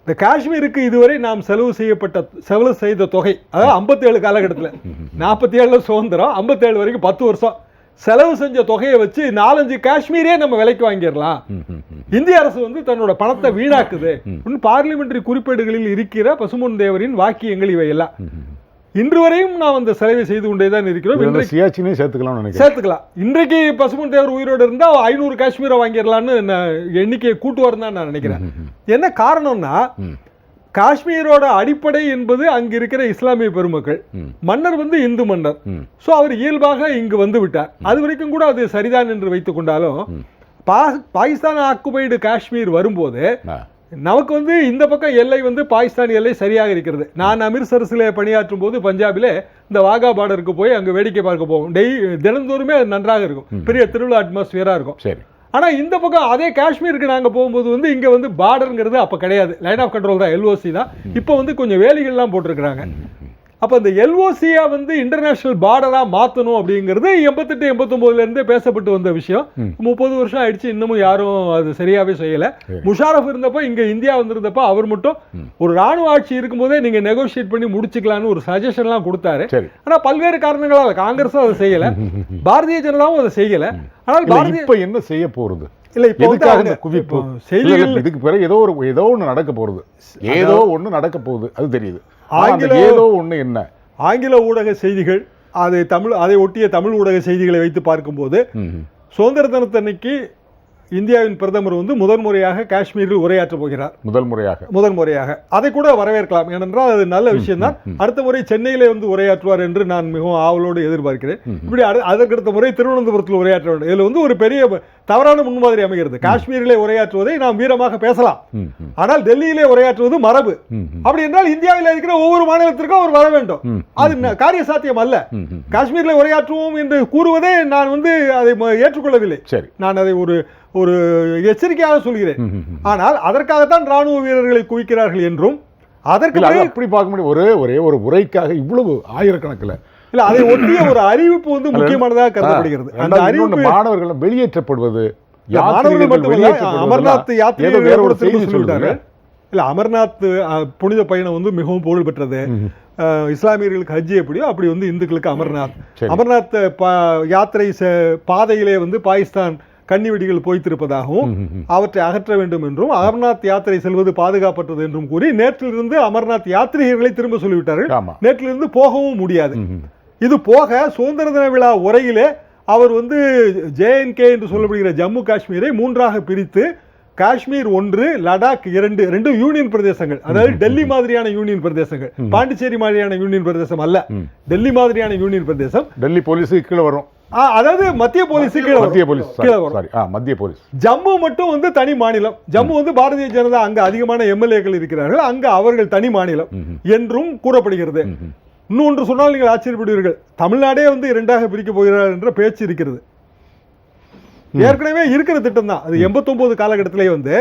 இந்த காஷ்மீருக்கு இதுவரை நாம் செலவு செய்த தொகை, அதாவது 57 காலகட்டத்தில் 47 சுதந்திரம், 57 வரைக்கும் 10 வருஷம் செலவு செஞ்ச தொகையை வச்சு 4-5 காஷ்மீரே நம்ம விலைக்கு வாங்கிடலாம். இந்திய அரசு வந்து தன்னோட பணத்தை வீணாக்குது. பார்லிமெண்டரி குறிப்பேடுகளில் இருக்கிற பசுமுன் தேவரின் வாக்கியங்கள் இவையெல்லாம். இன்று வரையும் நாம் அந்த செலவை செய்து கொண்டேதான் இருக்கிறோம். சேர்த்துக்கலாம். இன்றைக்கு பசுமுன் தேவர் உயிரோடு இருந்தா 500 காஷ்மீரை வாங்கிடலான்னு எண்ணிக்கையை கூட்டுவார் தான் நான் நினைக்கிறேன். என்ன காரணம்னா காஷ்மீரோட அடிப்படை என்பது அங்க இருக்கிற இஸ்லாமிய பெருமக்கள். மன்னர் வந்து இந்து மன்னர். சோ அவர் இயல்பாக இங்கு வந்து விட்டார். அது வரைக்கும் கூட அது சரிதான் என்று வைத்துக் கொண்டாலும் பாகிஸ்தான் ஆக்குபைடு காஷ்மீர் வரும்போது நமக்கு வந்து இந்த பக்கம் எல்லை வந்து பாகிஸ்தான் எல்லை சரியாக இருக்கிறது. நான் அமிர்தசரஸில் பணியாற்றும் போது பஞ்சாபில் இந்த வாகா பார்டருக்கு போய் அங்கே வேடிக்கை பார்க்க போவோம். தினந்தோறுமே அது நன்றாக இருக்கும், பெரிய திருவிழா அட்மாஸ்பியராக இருக்கும். சரி, ஆனால் இந்த பக்கம் அதே காஷ்மீருக்கு நாங்கள் போகும்போது வந்து இங்கே வந்து பார்டருங்கிறது அப்போ கிடையாது, லைன் ஆஃப் கண்ட்ரோல் தான், எல்ஓசி தான். இப்போ வந்து கொஞ்சம் வேலிகள்லாம் போட்டிருக்கிறாங்க. அப்போ இந்த எல்ஓசியா வந்து இன்டர்நேஷனல் பார்டரா மாற்றணும் அப்படிங்கிறது 88-89 பேசப்பட்டு வந்த விஷயம். 30 வருஷம் ஆயிடுச்சு, இன்னமும் யாரும் அது சரியாவே செய்யல. முஷாரஃப் இருந்தப்போ இங்க இந்தியா வந்திருந்தப்போ அவர் மட்டும் ஒரு ராணுவ ஆட்சி இருக்கும்போதே நீங்க நெகோசியேட் பண்ணி முடிச்சுக்கலாம்னு ஒரு சஜஷன்லாம் கொடுத்தாரு. ஆனா பல்வேறு காரணங்களால காங்கிரஸும் அதை செய்யல, பாரதிய ஜனதாவும் அதை செய்யல. ஆனால் பாரதிய என்ன செய்ய போறது இல்ல, இப்போ செய்திகள் இதுக்கு பிறகு ஏதோ ஒண்ணு நடக்க போறது, ஏதோ ஒண்ணு நடக்க போகுது அது தெரியுது. ஏதோ ஒண்ணு என்ன ஆங்கில ஊடக செய்திகள், அதை ஒட்டிய தமிழ் ஊடக செய்திகளை வைத்து பார்க்கும்போது சுதந்திர தினத்தன்னைக்கு இந்தியாவின் பிரதமர் வந்து முதன்முறையாக காஷ்மீரில் உரையாற்ற போகிறார். முதன்முறையாக அதை கூட வரவேற்கலாம். ஏனென்றால் அது நல்ல விஷயம் தான். அடுத்த முறை சென்னையிலே வந்து உரையாற்றுவார் என்று நான் மிகவும் ஆவலோடு எதிர்பார்க்கிறேன். இப்படி அதற்கடுத்த முறை திருவனந்தபுரத்தில் உரையாற்ற வேண்டும். இதுல வந்து ஒரு பெரிய தவறான முன்மாதிரி அமைகிறது. காஷ்மீரிலே உரையாற்றுவதை நாம் வீரமாக பேசலாம், ஆனால் டெல்லியிலே உரையாற்றுவது மரபு. அப்படி என்றால் இந்தியாவில் இருக்கிற ஒவ்வொரு மாநிலத்திற்கும் அவர் வர வேண்டும். அது காரிய சாத்தியம் அல்ல. காஷ்மீரில் உரையாற்றுவோம் என்று கூறுவதே நான் வந்து அதை ஏற்றுக்கொள்ளவில்லை. நான் அதை ஒரு எச்சரிக்கையாக சொல்கிறேன். ஆனால் அதற்காகத்தான் ராணுவ வீரர்களை குவிக்கிறார்கள் என்றும் அதற்கு அப்படி பார்க்க முடியும். ஒரே ஒரு உரைக்காக இவ்வளவு ஆயிரக்கணக்கில் இல்ல, அதை ஒட்டிய ஒரு அறிவிப்பு வந்து முக்கியமானதாக கருதப்படுகிறது. அந்த அறிவிப்பு மாணவர்கள் வெளியேற்றப்படுவது, மாணவர்கள் மட்டுமல்ல, அமர்நாத் யாத்திரை சொல்லிட்டாரு. இல்ல, அமர்நாத் புனித பயணம் வந்து மிகவும் புகழ் பெற்றது. இஸ்லாமியர்களுக்கு ஹஜ்ஜி எப்படியோ அப்படி வந்து இந்துக்களுக்கு அமர்நாத். சரி. அமர்நாத் யாத்திரை பாதையிலே வந்து பாகிஸ்தான் கன்னி வெடிகள் போய்த்திருப்பதாகவும் அவற்றை அகற்ற வேண்டும் என்றும் அமர்நாத் யாத்திரை செல்வது பாதுகாப்பற்றது என்றும் கூறி நேற்றிலிருந்து அமர்நாத் யாத்ரீகர்களை திரும்ப சொல்லிவிட்டார்கள். ஆமா. நேற்றிலிருந்து போகவும் முடியாது. இது போக சுதந்திர தின விழா உரையிலே அவர் வந்து JNK என்று சொல்லப்படுகிற ஜம்மு காஷ்மீரை 3ஆக பிரித்து காஷ்மீர் 1, லடாக் 2 யூனியன் பிரதேசங்கள், அதாவது டெல்லி மாதிரியான யூனியன் பிரதேசங்கள், பாண்டிச்சேரி மாதிரியான யூனியன் பிரதேசம் அல்ல, டெல்லி மாதிரியான யூனியன் பிரதேசம். டெல்லி போலீஸுக்கு கீழே வரும், அதாவது மத்திய போலீஸுக்கு கீழே வரும். மத்திய போலீஸ். ஜம்மு மட்டும் வந்து தனி மாநிலம். ஜம்மு வந்து பாரதிய ஜனதா அங்க அதிகமான MLAக்கள் இருக்கிறார்கள், அங்க அவர்கள் தனி மாநிலம் என்றும் கூறப்படுகிறது. இன்னொன்று சொன்னால் நீங்கள் ஆச்சரியப்படுவீர்கள், தமிழ்நாடே வந்து 2ஆக பிரிக்க போகிறார் என்ற பேச்சு இருக்கிறது. ஏற்கனவே இருக்கிற திட்டம் தான் அது. 89 காலகட்டத்திலே வந்து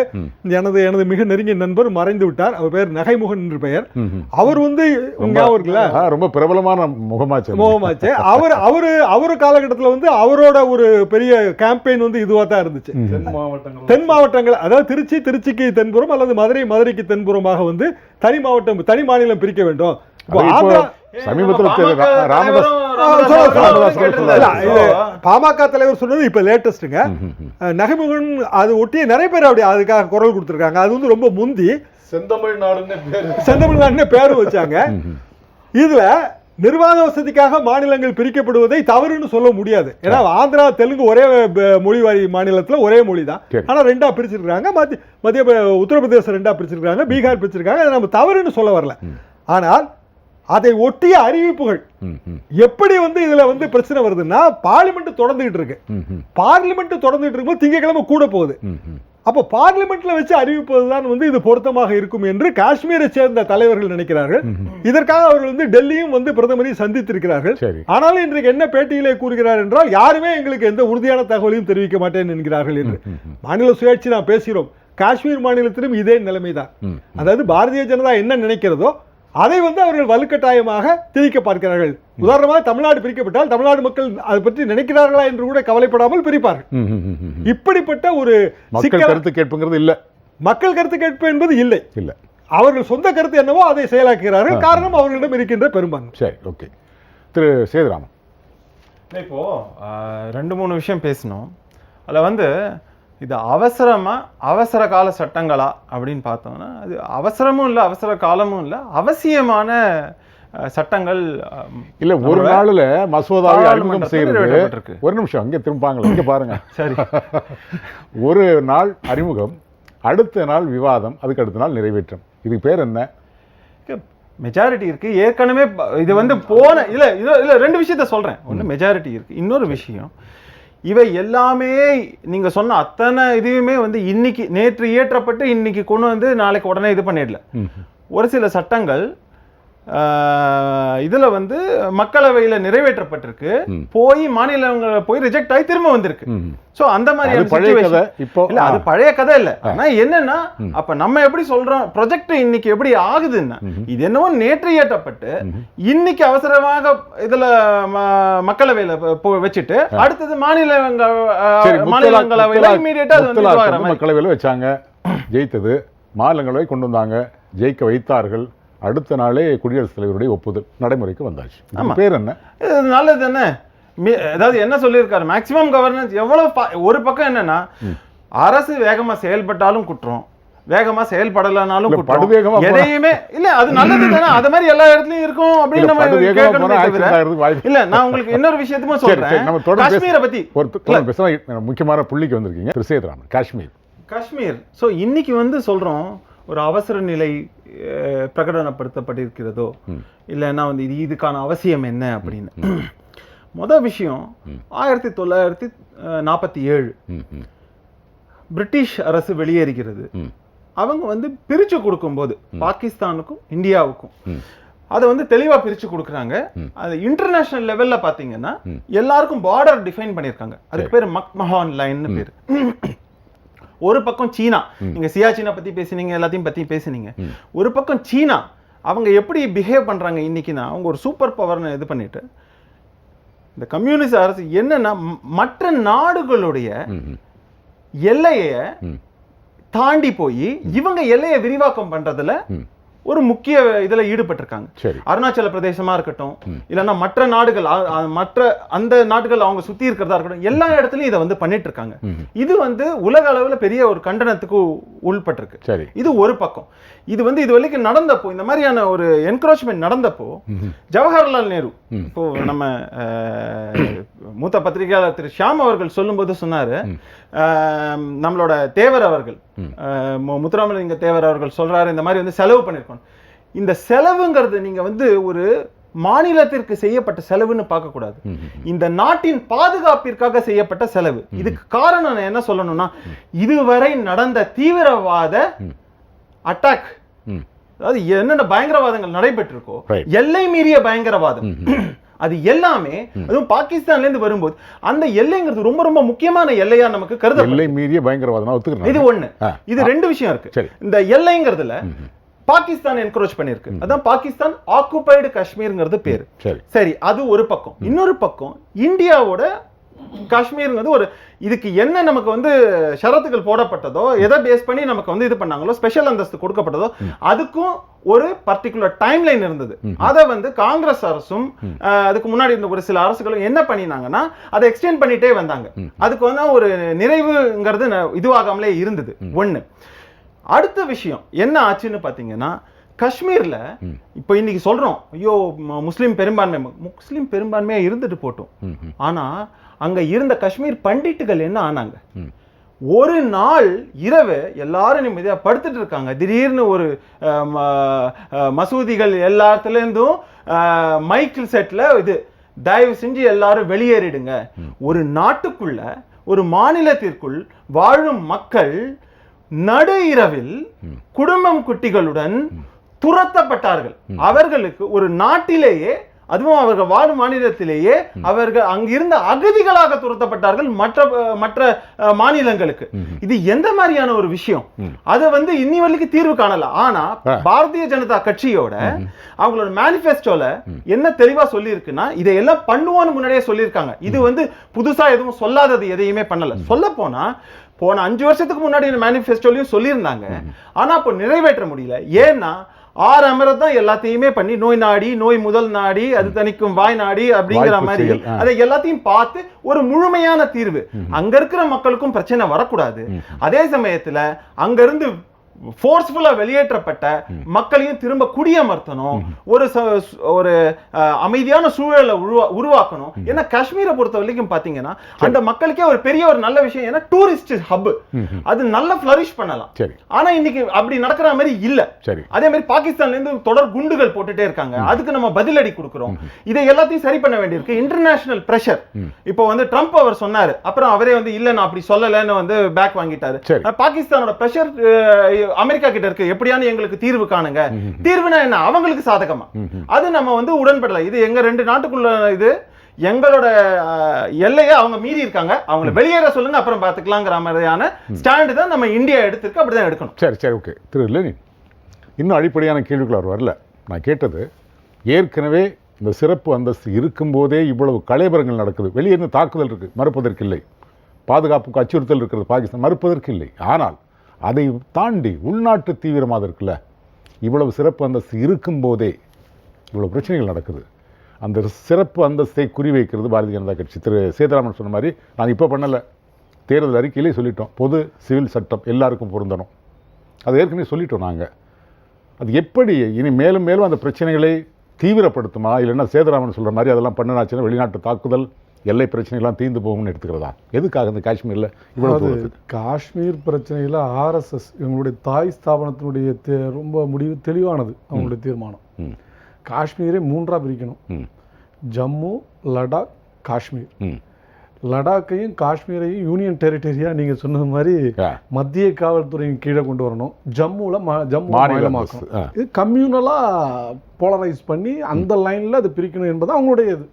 எனது மிக நெருங்கிய நண்பர் மறைந்து விட்டார், அவர் பெயர் நகைமுகன் என்று பெயர். அவர் வந்து ரொம்ப பிரபலமான முகமாச்சு. அவரு காலகட்டத்தில் வந்து அவரோட ஒரு பெரிய கேம்பெயின் வந்து இதுவா தான் இருந்துச்சு. தென் மாவட்டங்கள், அதாவது திருச்சிக்கு தென்புறம் அல்லது மதுரைக்கு தென்புறமாக வந்து தனி மாவட்டம் தனி மாநிலம் பிரிக்க வேண்டும். சமீபத்தில் பாமக தலைவர் சொன்னது இப்ப லேட்டஸ்டுங்க. நகைமுகன் அது ஒட்டிய நிறைய பேர் அப்படி அதுக்காக குரல் கொடுத்திருக்காங்க. அது வந்து ரொம்ப முந்தி செந்தமிழ்நாடுன்னு பேரு வச்சாங்க. இதுல நிர்வாக வசதிக்காக மாநிலங்கள் பிரிக்கப்படுவதை தவறுன்னு சொல்ல முடியாது. ஏன்னா ஆந்திரா தெலுங்கு ஒரே மொழிவாரி மாநிலத்தில் ஒரே மொழி தான், ஆனா 2ஆ பிரிச்சிருக்காங்க. மத்திய உத்தரப்பிரதேசம் 2ஆ பிரிச்சிருக்காங்க, பீகார் பிரிச்சிருக்காங்க. அதை நம்ம தவறுன்னு சொல்ல வரல. ஆனால் அதை ஒட்டிய அறிவிப்புகள் எப்படி வந்து இதுல வந்து பிரச்சனை வருதுன்னா, பார்லிமெண்ட் தொடர்ந்துகிட்டு இருக்கு. பார்லிமெண்ட் தொடர்ந்துகிட்டு இருக்கும்போது திங்கட்கிழமை கூட போகுது. அப்போ பார்லிமெண்ட்ல வச்சு அறிவிப்பதுதான் வந்து இது பொருத்தமாக இருக்கும் என்று காஷ்மீரை சேர்ந்த தலைவர்கள் நினைக்கிறார்கள். இதற்காக அவர்கள் வந்து டெல்லியும் வந்து பிரதமரையும் சந்தித்திருக்கிறார்கள். ஆனாலும் இன்றைக்கு என்ன பேட்டியிலே கூறுகிறார் என்றால், யாருமே எங்களுக்கு எந்த உறுதியான தகவலையும் தெரிவிக்க மாட்டேன் என்கிறார்கள் என்று. மாநில சுயாட்சி நாம் பேசுகிறோம், காஷ்மீர் மாநிலத்திலும் இதே நிலைமைதான். அதாவது பாரதிய ஜனதா என்ன நினைக்கிறதோ அதை வந்து அவர்கள் வலுக்கட்டாயமாக திணிக்க பார்க்கிறார்கள். உதாரணமாக தமிழ்நாடு பிரிக்கப்பட்டால் தமிழ்நாடு மக்கள் அதை பற்றி நினைக்கிறார்களா என்று கூட கவலைப்படாமல் பிரிப்பார்கள். இப்படிப்பட்ட ஒரு கருத்து கேட்புங்கிறது இல்ல, மக்கள் கருத்து கேட்பு என்பது இல்லை. அவர்கள் சொந்த கருத்து என்னவோ அதை செயலாக்குகிறார்கள். காரணம் அவர்களிடம் இருக்கின்ற பெரும்பான்மை. சரி, ஓகே. திரு சேதுராமன், இப்போ 2-3 விஷயம் பேசணும். அதில் வந்து இது அவசர கால சட்டங்களா அப்படின்னு பார்த்தோம்னா, அது அவசரமும் இல்லை அவசர காலமும் இல்லை, அவசியமான சட்டங்கள் இல்ல. ஒரு நாள்ல மசோதாவை அறிமுகம் செய்யறது, ஒரு நிமிஷம் இங்க திரும்பாங்க, இங்க பாருங்க. சரி, ஒரு நாள் அறிமுகம், அடுத்த நாள் விவாதம், அதுக்கு அடுத்த நாள் நிறைவேற்றம். இதுக்கு பேர் என்ன? மெஜாரிட்டி இருக்கு. ஏற்கனவே இது வந்து போன இல்ல 2 விஷயத்த சொல்றேன். ஒன்று மெஜாரிட்டி இருக்கு, இன்னொரு விஷயம் இவை எல்லாமே நீங்க சொன்ன அத்தனை இதுவுமே வந்து இன்னைக்கு நேற்று இயற்றப்பட்டு இன்னைக்கு கொண்டு வந்து நாளைக்கு உடனே இது பண்ணிடல. ஒரு சில சட்டங்கள் இதுல வந்து மக்களவையில நிறைவேற்றப்பட்டிருக்கு, போய் மாநிலங்களை போய் ரிஜெக்ட் ஆகி திரும்ப வந்திருக்கு. சோ அந்த மாதிரி இல்ல, அது பழைய கதை இல்ல. ஆனா என்னன்னா, அப்ப நம்ம எப்படி சொல்றோம், ப்ரொஜெக்ட் இன்னைக்கு எப்படி ஆகுதுன்னா, இது என்னவோ நேற்று இயற்றப்பட்டு இன்னைக்கு அவசரமாக இதுல மக்களவையில வச்சுட்டு அடுத்தது மாநிலங்களவையில இமீடியட்டா அது வந்து மக்களவையில வச்சாங்க, ஜெயித்தது, மாநிலங்களவை கொண்டு வந்தாங்க, ஜெயிக்க வைத்தார்கள். அடுத்த நாளே குடியரசுத் தலைவருடைய ஒப்புதல் நடைமுறைக்கு வந்தாச்சு. பேர் என்ன? நல்லது என்ன, அதாவது என்ன சொல்லியிருக்காரு, மேக்சிமம் கவர்னன்ஸ். எவ்வளவு ஒரு பக்கம் என்னன்னா, அரசு வேகமா செயல்பட்டாலும் குற்றம், வேகமா செயல்படலனாலும் குற்றம், எதையுமே இல்ல, அது நல்லது தானே, அது மாதிரி எல்லா இடத்துலயும் இருக்கும் அப்படின்னு நம்ம இல்ல. நான் உங்களுக்கு இன்னொரு விஷயத்துமே சொல்றேன், காஷ்மீரை பத்தி முக்கியமான புள்ளிக்கு வந்திருக்கீங்க. காஷ்மீர் சோ இன்னைக்கு வந்து சொல்றோம், ஒரு அவசர நிலை பிரகடனப்படுத்தப்பட்டிருக்கிறதோ இல்லைன்னா வந்து இதுக்கான அவசியம் என்ன அப்படின்னு. முதல் விஷயம், 1947 பிரிட்டிஷ் அரசு வெளியேறுகிறது. அவங்க வந்து பிரிச்சு கொடுக்கும்போது பாகிஸ்தானுக்கும் இந்தியாவுக்கும் அதை வந்து தெளிவா பிரிச்சு கொடுக்குறாங்க. அது இன்டர்நேஷனல் லெவல்ல பாத்தீங்கன்னா எல்லாருக்கும் பார்டர் டிஃபைன் பண்ணிருக்காங்க. அதுக்கு பேர் மக்மஹான் லைன்னு பேரு. ஒரு பக்கம் சீனா, நீங்க சியாச்சினை பத்தி பேசினீங்க, எல்லாத்தையும் பத்தி பேசினீங்க. ஒரு பக்கம் சீனா, அவங்க எப்படி பிஹேவ் பண்றாங்க இன்னைக்குன்னா, அவங்க ஒரு சூப்பர் பவர்னு இது பண்ணிட்டு, இந்த கம்யூனிஸ்ட் அரசு என்னன்னா மற்ற நாடுகளுடைய எல்லையை தாண்டி போய் இவங்க எல்லையை விரிவாக்கம் பண்றதுல ஒரு முக்கிய இதுல ஈடுபட்டிருக்காங்க. சரி. அருணாச்சல பிரதேசமா இருக்கட்டும், இல்லைன்னா மற்ற நாடுகள், மற்ற அந்த நாடுகள் அவங்க சுத்தி இருக்கிறதா இருக்கட்டும், எல்லா இடத்துலயும் இதை வந்து பண்ணிட்டு இருக்காங்க. இது வந்து உலக அளவுல பெரிய ஒரு கண்டனத்துக்கு உள்பட்டிருக்கு. சரி. இது ஒரு பக்கம். இது வந்து இது வரைக்கும் நடந்தப்போ, இந்த மாதிரியான ஒரு என்கரேஜ்மெண்ட் நடந்தப்போ, ஜவஹர்லால் நேரு, இப்போ நம்ம மூத்த பத்திரிகையாளர் திரு ஷியாம் அவர்கள் சொல்லும்போது சொன்னாரு, நம்மளோட தேவர் அவர்கள், முத்துராமலிங்க தேவர் அவர்கள் சொல்றாரு, இந்த மாதிரி வந்து செலவு பண்ணிருக்கோம். இந்த செலவுங்கிறது நீங்க வந்து ஒரு மாநிலத்திற்கு செய்யப்பட்ட செலவுன்னு பார்க்க கூடாது, இந்த நாட்டின் பாதுகாப்பிற்காக செய்யப்பட்ட செலவு. இதுக்கு காரணம் நான் என்ன சொல்லணும்னா, இதுவரை நடந்த தீவிரவாத அட்டாக், அதாவது என்னென்ன பயங்கரவாதங்கள் நடைபெற்றிருக்கோ, எல்லை மீறிய பயங்கரவாதம், அது எல்லாமே அதுவும் பாகிஸ்தான்ல இருந்து வரும்போது அந்த எல்லைங்கிறது ரொம்ப ரொம்ப முக்கியமான எல்லையா நமக்கு கருதப்படுது. எல்லை மீறிய பயங்கரவாதம் ஒத்துக்கிறேன். இது ஒண்ணு. இது ரெண்டு விஷயம் இருக்கு. இந்த எல்லைங்கிறதுல பாகிஸ்தான் என்கரேஜ் பண்ணிருக்கு. அதான் பாகிஸ்தான் ஆக்குபைடு காஷ்மீர்ங்கிறது பேரு. சரி, அது ஒரு பக்கம். இன்னொரு பக்கம் இந்தியாவோட காஷ்மீர்ங்கிறது ஒரு, இதுக்கு என்ன நமக்கு வந்து ஷரத்துகள் போடப்பட்டதோ, எதை பேஸ் பண்ணி நமக்கு வந்து இது பண்ணாங்களோ, ஸ்பெஷல் அந்தஸ்து கொடுக்கப்பட்டதோ, அதுக்கும் ஒரு பர்டிகுலர் டைம் லைன் இருந்தது. அதை வந்து காங்கிரஸ் அரசும் அதுக்கு முன்னாடி இருந்த ஒரு சில அரசுகளும் என்ன பண்ணினாங்கன்னா அதை எக்ஸ்டெண்ட் பண்ணிட்டே வந்தாங்க. அதுக்கு வந்து ஒரு நிறைவுங்கிறது இதுவாகாமலே இருந்தது. ஒண்ணு. அடுத்த விஷயம் என்ன ஆச்சுன்னு பாத்தீங்கன்னா, காஷ்மீர்ல இப்ப இன்னைக்கு சொல்றோம், ஐயோ முஸ்லீம் பெரும்பான்மையா இருந்துட்டு போட்டோம், ஆனா அங்க இருந்த காஷ்மீர் பண்டிட்டுகள் என்ன ஆனாங்க? ஒரு நாள் இரவு எல்லாரும் நிம்மதியா படுத்துட்டு இருக்காங்க, திடீர்னு ஒரு மசூதிகள் எல்லாத்துல இருந்தும் மைக்கிள் செட்ல இது, தயவு செஞ்சு எல்லாரும் வெளியேறிடுங்க. ஒரு நாட்டுக்குள்ள, ஒரு மாநிலத்திற்குள் வாழும் மக்கள் நடு இரவில் குடும்பம் குட்டிகளுடன் துரத்தப்பட்டார்கள். அவர்களுக்கு ஒரு நாட்டிலேயே, அதுவும் அவர்கள் வாழும் மாநிலத்திலேயே அவர்கள் அங்கிருந்த அகதிகளாக துரத்தப்பட்டார்கள் மற்ற மாநிலங்களுக்கு. இது எந்த மாதிரியான ஒரு விஷயம்? அதை வந்து இன்னி வரைக்கும் தீர்வு காணல. ஆனா பாரதிய ஜனதா கட்சியோட அவங்களோட மேனிஃபெஸ்டோல என்ன தெளிவா சொல்லி இருக்குன்னா, இதையெல்லாம் பண்ணுவோன்னு முன்னாடியே சொல்லியிருக்காங்க. இது வந்து புதுசா எதுவும் சொல்லாதது எதையுமே பண்ணல. சொல்ல போன 5 வருஷத்துக்கு முன்னாடி மேனிஃபெஸ்டோலையும் சொல்லியிருந்தாங்க. ஆனா இப்போ நிறைவேற்ற முடியல. ஏன்னா 6 அமரத் தான் எல்லாத்தையுமே பண்ணி, நோய் நாடி, நோய் முதல் நாடி, அது தணிக்கும் வாய் நாடி அப்படிங்கிற மாதிரி அதை எல்லாத்தையும் பார்த்து ஒரு முழுமையான தீர்வு, அங்க இருக்கிற மக்களுக்கும் பிரச்சனை வரக்கூடாது, அதே சமயத்துல அங்க இருந்து ஃபோர்ஸ்ஃபுல்லா வெளியேற்றப்பட்ட மக்களையும் திரும்ப குடியமர்த்தணும், ஒரு அமைதியான சூழலை உருவாக்கணும். ஏன்னா காஷ்மீரை பொறுத்த வரைக்கும் பாத்தீங்கன்னா அந்த மக்களுக்கே ஒரு பெரிய ஒரு நல்ல விஷயம், ஏன்னா டூரிஸ்ட் ஹப், அது நல்ல ஃபிளரிஷ் பண்ணலாம். ஆனா இன்னைக்கு அப்படி நடக்கிற மாதிரி இல்ல. அதே மாதிரி பாகிஸ்தான்ல இருந்து தொடர் குண்டுகள் போட்டுட்டே இருக்காங்க, அதுக்கு நம்ம பதிலடி கொடுக்கிறோம். இதை எல்லாத்தையும் சரி பண்ண வேண்டியிருக்கு. இன்டர்நேஷனல் பிரஷர், இப்போ வந்து ட்ரம்ப் அவர் சொன்னாரு, அப்புறம் அவரே வந்து இல்ல நான் அப்படி சொல்லலன்னு வந்து பேக் வாங்கிட்டாரு. பாகிஸ்தானோட பிரஷர் அமெரிக்கா கிட்ட இருக்கு, எப்படியான எங்களுக்கு தீர்வு காணுங்க. தீர்வுனா என்ன? அவங்களுக்கு சாதகமா, அது நம்ம வந்து உடன்படல. இது எங்க 2 நாட்டுக்குள்ள, இது எங்களோட எல்லையை அவங்க மீறி இருக்காங்க, அவங்களை வெளியேற சொல்லுங்க, அப்புறம் பாத்துக்கலாங்கிற மாதிரியான ஸ்டாண்ட் தான் நம்ம இந்தியா எடுத்திருக்கு. அப்படிதான் எடுக்கணும். சரி, ஓகே. திரு லெனின், இன்னும் அடிப்படையான கேள்விகள் அவர் வரல. நான் கேட்டது, ஏற்கனவே இந்த சிறப்பு அந்தஸ்து இருக்கும்போதே இவ்வளவு கலைபரங்கள் நடக்குது, வெளியேருந்து தாக்குதல் இருக்கு, மறுப்பதற்கு இல்லை, பாதுகாப்புக்கு அச்சுறுத்தல் இருக்கிறது பாகிஸ்தான், மறுப்பதற்கு இல்லை. ஆனால் அதை தாண்டி உள்நாட்டு தீவிரமாக இருக்குல்ல, இவ்வளவு சிறப்பு அந்தஸ்து இருக்கும்போதே இவ்வளவு பிரச்சனைகள் நடக்குது. அந்த சிறப்பு அந்தஸ்தை குறிவைக்கிறது பாரதிய ஜனதா கட்சி. திரு சேதுராமன் சொன்ன மாதிரி நாங்கள் இப்போ பண்ணலை, தேர்தல் அறிக்கையிலே சொல்லிட்டோம், பொது சிவில் சட்டம் எல்லாருக்கும் பொருந்தணும், அது ஏற்கனவே சொல்லிட்டோம் நாங்கள். அது எப்படி இனி மேலும் மேலும் அந்த பிரச்சனைகளை தீவிரப்படுத்துமா, இல்லைன்னா சேதுராமன் சொல்கிற மாதிரி அதெல்லாம் பண்ணினாச்சுன்னா வெளிநாட்டு தாக்குதல், எல்லை பிரச்சனைகள்லாம் தீர்ந்து போகும்னு எடுத்துக்கிறதா? எதுக்காக இந்த காஷ்மீரில் இவ்வளவு? காஷ்மீர் பிரச்சனையில் ஆர்எஸ்எஸ் இவங்களுடைய தாய் ஸ்தாபனத்தினுடைய ரொம்ப முடிவு தெளிவானது. அவங்களுடைய தீர்மானம் காஷ்மீரை 3ஆக பிரிக்கணும். ஜம்மு, லடாக், காஷ்மீர். லடாக்கையும் காஷ்மீரையும் யூனியன் டெரிட்டரியாக நீங்கள் சொன்னது மாதிரி மத்திய காவல்துறையின் கீழே கொண்டு வரணும். ஜம்மு மாநிலமாக்கணும். இது கம்யூனலாக போலரைஸ் பண்ணி அந்த லைனில் அது பிரிக்கணும் என்பது அவங்களுடைய இது.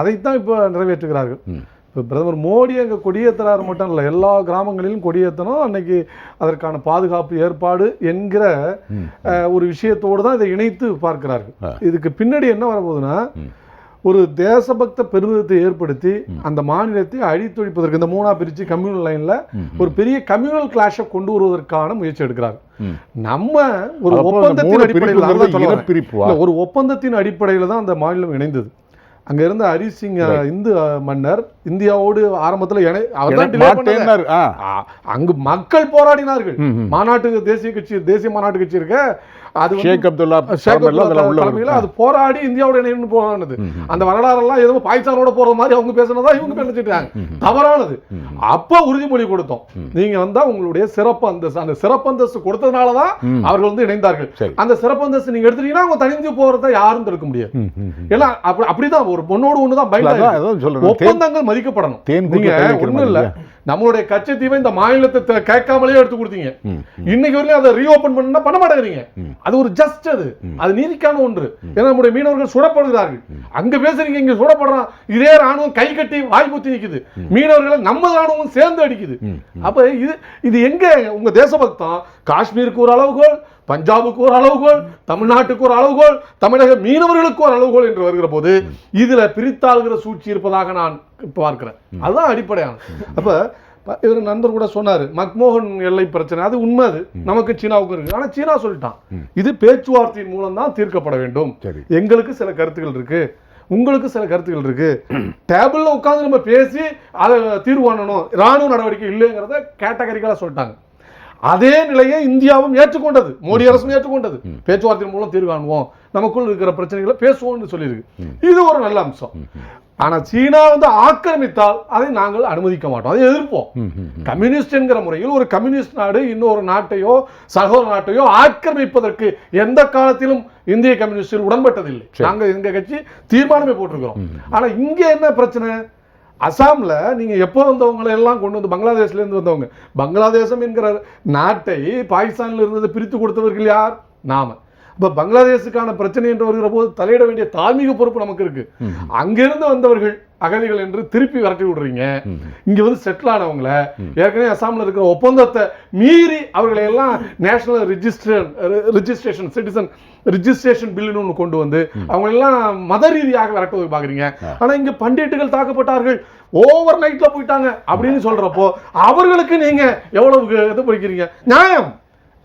அதைத்தான் இப்போ நிறைவேற்றுகிறார்கள். இப்போ பிரதமர் மோடி அங்கே கொடியேற்றுறாரு மட்டும் இல்லை, எல்லா கிராமங்களிலும் கொடியேற்றணும், அன்னைக்கு அதற்கான பாதுகாப்பு ஏற்பாடு என்கிற ஒரு விஷயத்தோடு தான் இதை இணைத்து பார்க்கிறார்கள். இதுக்கு பின்னாடி என்ன வரப்போகுதுன்னா, ஒரு தேசபக்த பெருமிதத்தை ஏற்படுத்தி அந்த மாநிலத்தை அழித்தொழிப்பதற்கு இந்த மூணா பிரிச்சு கம்யூனல் லைன்ல ஒரு பெரிய கம்யூனல் கிளாஷை கொண்டு வருவதற்கான முயற்சி எடுக்கிறார். நம்ம ஒரு ஒப்பந்தத்தின் அடிப்படையில் ஒரு ஒப்பந்தத்தின் அடிப்படையில் தான் அந்த மாநிலம் இணைந்தது. அங்க இருந்த ஹரிசிங் இந்து மன்னர் இந்தியாவோடு ஆரம்பத்தில் அங்கு மக்கள் போராடினார்கள். மாநாட்டு தேசிய மாநாட்டு கட்சி இருக்க அது அது போராடி இந்தியாவோட இணைந்து போராடினது. அந்த வரலாறெல்லாம் ஏதோ பாகிஸ்தானோட போற மாதிரி அவங்க பேசுனதா இவங்க பேசிட்டாங்க, தவறானது. அப்ப உறுதிமொழி கொடுத்தோம், நீங்க வந்தா உங்களுடைய சிறப்பு அந்தஸ்து, அந்த சிறப்பு அந்தஸ்து கொடுத்ததுனாலதான் அவர்கள் வந்து இணைந்தார்கள். அந்த சிறப்பு அந்தஸ்து நீங்க எடுத்துட்டீங்கன்னா அவங்க தனிஞ்சு போறத யாரும் தடுக்க முடியாது. ஏன்னா அப்படிதான் ஒரு பொண்ணோடு ஒண்ணுதான் பயன். ஒப்பந்தங்கள் மதிக்கப்படணும். நீங்க ஒண்ணும் இல்ல, நம்மளுடைய கச்சத்தீவை இந்த மாநிலத்தை கேட்காமலே எடுத்து கொடுத்தீங்க. இன்னைக்கு வரையும் அதை ரீஓபன் பண்ண மாட்டேங்கிறீங்க. அது ஒரு ஜஸ்ட், அது நீதிக்கான ஒன்று. ஏன்னா நம்முடைய மீனவர்கள் சுடப்படுகிறார்கள். அங்க பேசுறீங்க, இங்க சுடப்படுறான். இதே ராணுவம் கை கட்டி வாய் குத்தி நிக்குது. மீனவர்களை நம்ம ராணுவம் சேர்ந்து அடிக்குது. அப்ப இது எங்க உங்க தேசபக்தம்? காஷ்மீருக்கு ஒரு அளவுகோல், பஞ்சாபுக்கு ஒரு அளவுகோல், தமிழ்நாட்டுக்கு ஒரு அளவுகோல், தமிழக மீனவர்களுக்கு ஒரு அளவுகோல் என்று வருகிற போது இதுல பிரித்தாளுகிற சூழ்ச்சி இருப்பதாக நான் பார்க்கிறேன். அதுதான் அடிப்படையான. அப்ப இவர் நண்பர் கூட சொன்னாரு, மக்மோகன் எல்லை பிரச்சனை, அது உண்மை, அது நமக்கு சீனாவுக்கு இருக்கு. ஆனா சீனா சொல்லிட்டான், இது பேச்சுவார்த்தையின் மூலம் தான் தீர்க்கப்பட வேண்டும். எங்களுக்கு சில கருத்துக்கள் இருக்கு, உங்களுக்கு சில கருத்துக்கள் இருக்கு, டேபிள்ல உட்கார்ந்து நம்ம பேசி அதை தீர்வு காணணும், ராணுவ நடவடிக்கை இல்லைங்கிறத கேட்டகரிகளா சொல்லிட்டாங்க. அதே நிலையை இந்தியாவும் ஏற்றுக்கொண்டது, மோடி அரசும் ஏற்றுக்கொண்டது. பேச்சுவார்த்தையின் மூலம் தீர்வு காணுவோம், நமக்குள் இருக்கிற பிரச்சனைகளை பேசுவோம்னு சொல்லியிருக்கு. இது ஒரு நல்ல அம்சம். ஆனா சீனா வந்து ஆக்கிரமித்தால் அதை நாங்கள் அனுமதிக்க மாட்டோம், அதை எதிர்ப்போம். கம்யூனிஸ்ட் என்கிற முறையில் ஒரு கம்யூனிஸ்ட் நாடு இன்னொரு நாட்டையோ சகோதர நாட்டையோ ஆக்கிரமிப்பதற்கு எந்த காலத்திலும் இந்திய கம்யூனிஸ்டில் உடன்பட்டதில்லை. நாங்க எங்க கட்சி தீர்மானமே போட்டிருக்கிறோம். ஆனா இங்க என்ன பிரச்சனை? அசாம்ல நீங்க எப்போ வந்தவங்களை எல்லாம் கொண்டு வந்து, பங்களாதேஷ்ல இருந்து வந்தவங்க, பங்களாதேசம் என்கிற நாட்டை பாகிஸ்தான்ல இருந்ததை பிரித்து கொடுத்தவர்கள் யார்? நாம. இப்ப பங்களாதேஷுக்கான பிரச்சனை என்று வருகிற போது தலையிட வேண்டிய தார்மீக பொறுப்பு நமக்கு இருக்கு. அங்கிருந்து வந்தவர்கள் அகதிகள் என்று திருப்பி விரட்டி விடுறீங்க. இங்க வந்து செட்டில் ஆனவங்களை, ஏற்கனவே அசாம்ல இருக்கிற ஒப்பந்தத்தை மீறி அவர்களை எல்லாம் நேஷனல் ரிஜிஸ்ட்ரேஷன் சிட்டிசன் ரிஜிஸ்ட்ரேஷன் பில்லுன்னு ஒன்று கொண்டு வந்து அவங்க எல்லாம் மத ரீதியாக விரட்டுவதற்கு பாக்குறீங்க. ஆனா இங்க பண்டிட்டுகள் தாக்கப்பட்டார்கள், ஓவர் நைட்ல போயிட்டாங்க அப்படின்னு சொல்றப்போ அவர்களுக்கு நீங்க எவ்வளவு இது படிக்கிறீங்க? நியாயம்.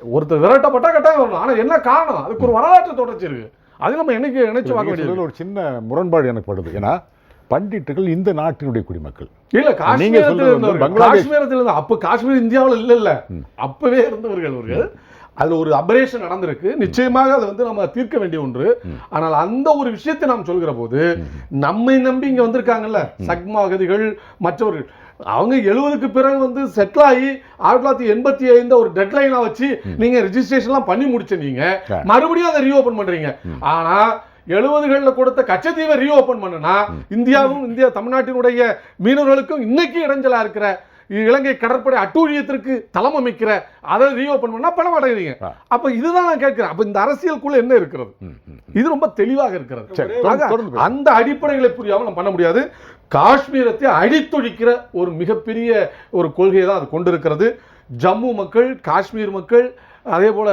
ஒருத்தர் விரட்டப்பட்டா கட்டாயம் வரணும். ஆனா என்ன காரணம்? அதுக்கு ஒரு வரலாற்று தொடர்ச்சி இருக்கு. அது நம்ம என்னைக்கு நினைச்சு பார்க்க வேண்டியது. ஒரு சின்ன முரண்பாடு எனக்கு படுது. ஏன்னா பண்டிட்டுகள் இந்த நாட்டினுடைய குடிமக்கள் இல்ல, காஷ்மீரத்தில் இருந்தவர்கள். அப்ப காஷ்மீர் இந்தியாவில் இல்ல, அப்பவே இருந்தவர்கள் அவர்கள். அதுல ஒரு அபரேஷன் நடந்திருக்கு, நிச்சயமாக அதை வந்து நம்ம தீர்க்க வேண்டிய ஒன்று. ஆனால் அந்த ஒரு விஷயத்தை நாம் சொல்கிற போது நம்மை நம்பி இங்க வந்திருக்காங்கல்ல சக்மா அகதிகள் மற்றவர்கள், அவங்க 70க்கு பிறகு வந்து செட்டில் ஆகி 1985 ஒரு டெட்லைனா வச்சு நீங்க ரெஜிஸ்ட்ரேஷன்லாம் பண்ணி முடிச்ச நீங்க மறுபடியும் அதை ரீஓபன் பண்றீங்க. ஆனா 70களில் கொடுத்த கச்சத்தீவை ரீஓபன் பண்ணுனா இந்தியாவும் இந்தியா தமிழ்நாட்டினுடைய மீனவர்களுக்கும் இன்னைக்கு இடைஞ்சலா இருக்கிற இலங்கை கடற்படை அட்டூழியத்திற்கு தளம் அமைக்கிற அதை ரீஓபன் பண்ணா பண்ண மாட்டேங்கிறீங்க. அப்ப இதுதான் நான் கேட்கிறேன். அப்ப இந்த அரசியலுக்குள்ள என்ன இருக்கிறது? இது ரொம்ப தெளிவாக இருக்கிறது. அந்த அடிப்படைகளை புரியாமல் நம்ம பண்ண முடியாது. காஷ்மீரத்தை அழித்தொழிக்கிற ஒரு மிகப்பெரிய ஒரு கொள்கையை தான் அது கொண்டிருக்கிறது. ஜம்மு மக்கள், காஷ்மீர் மக்கள், அதே போல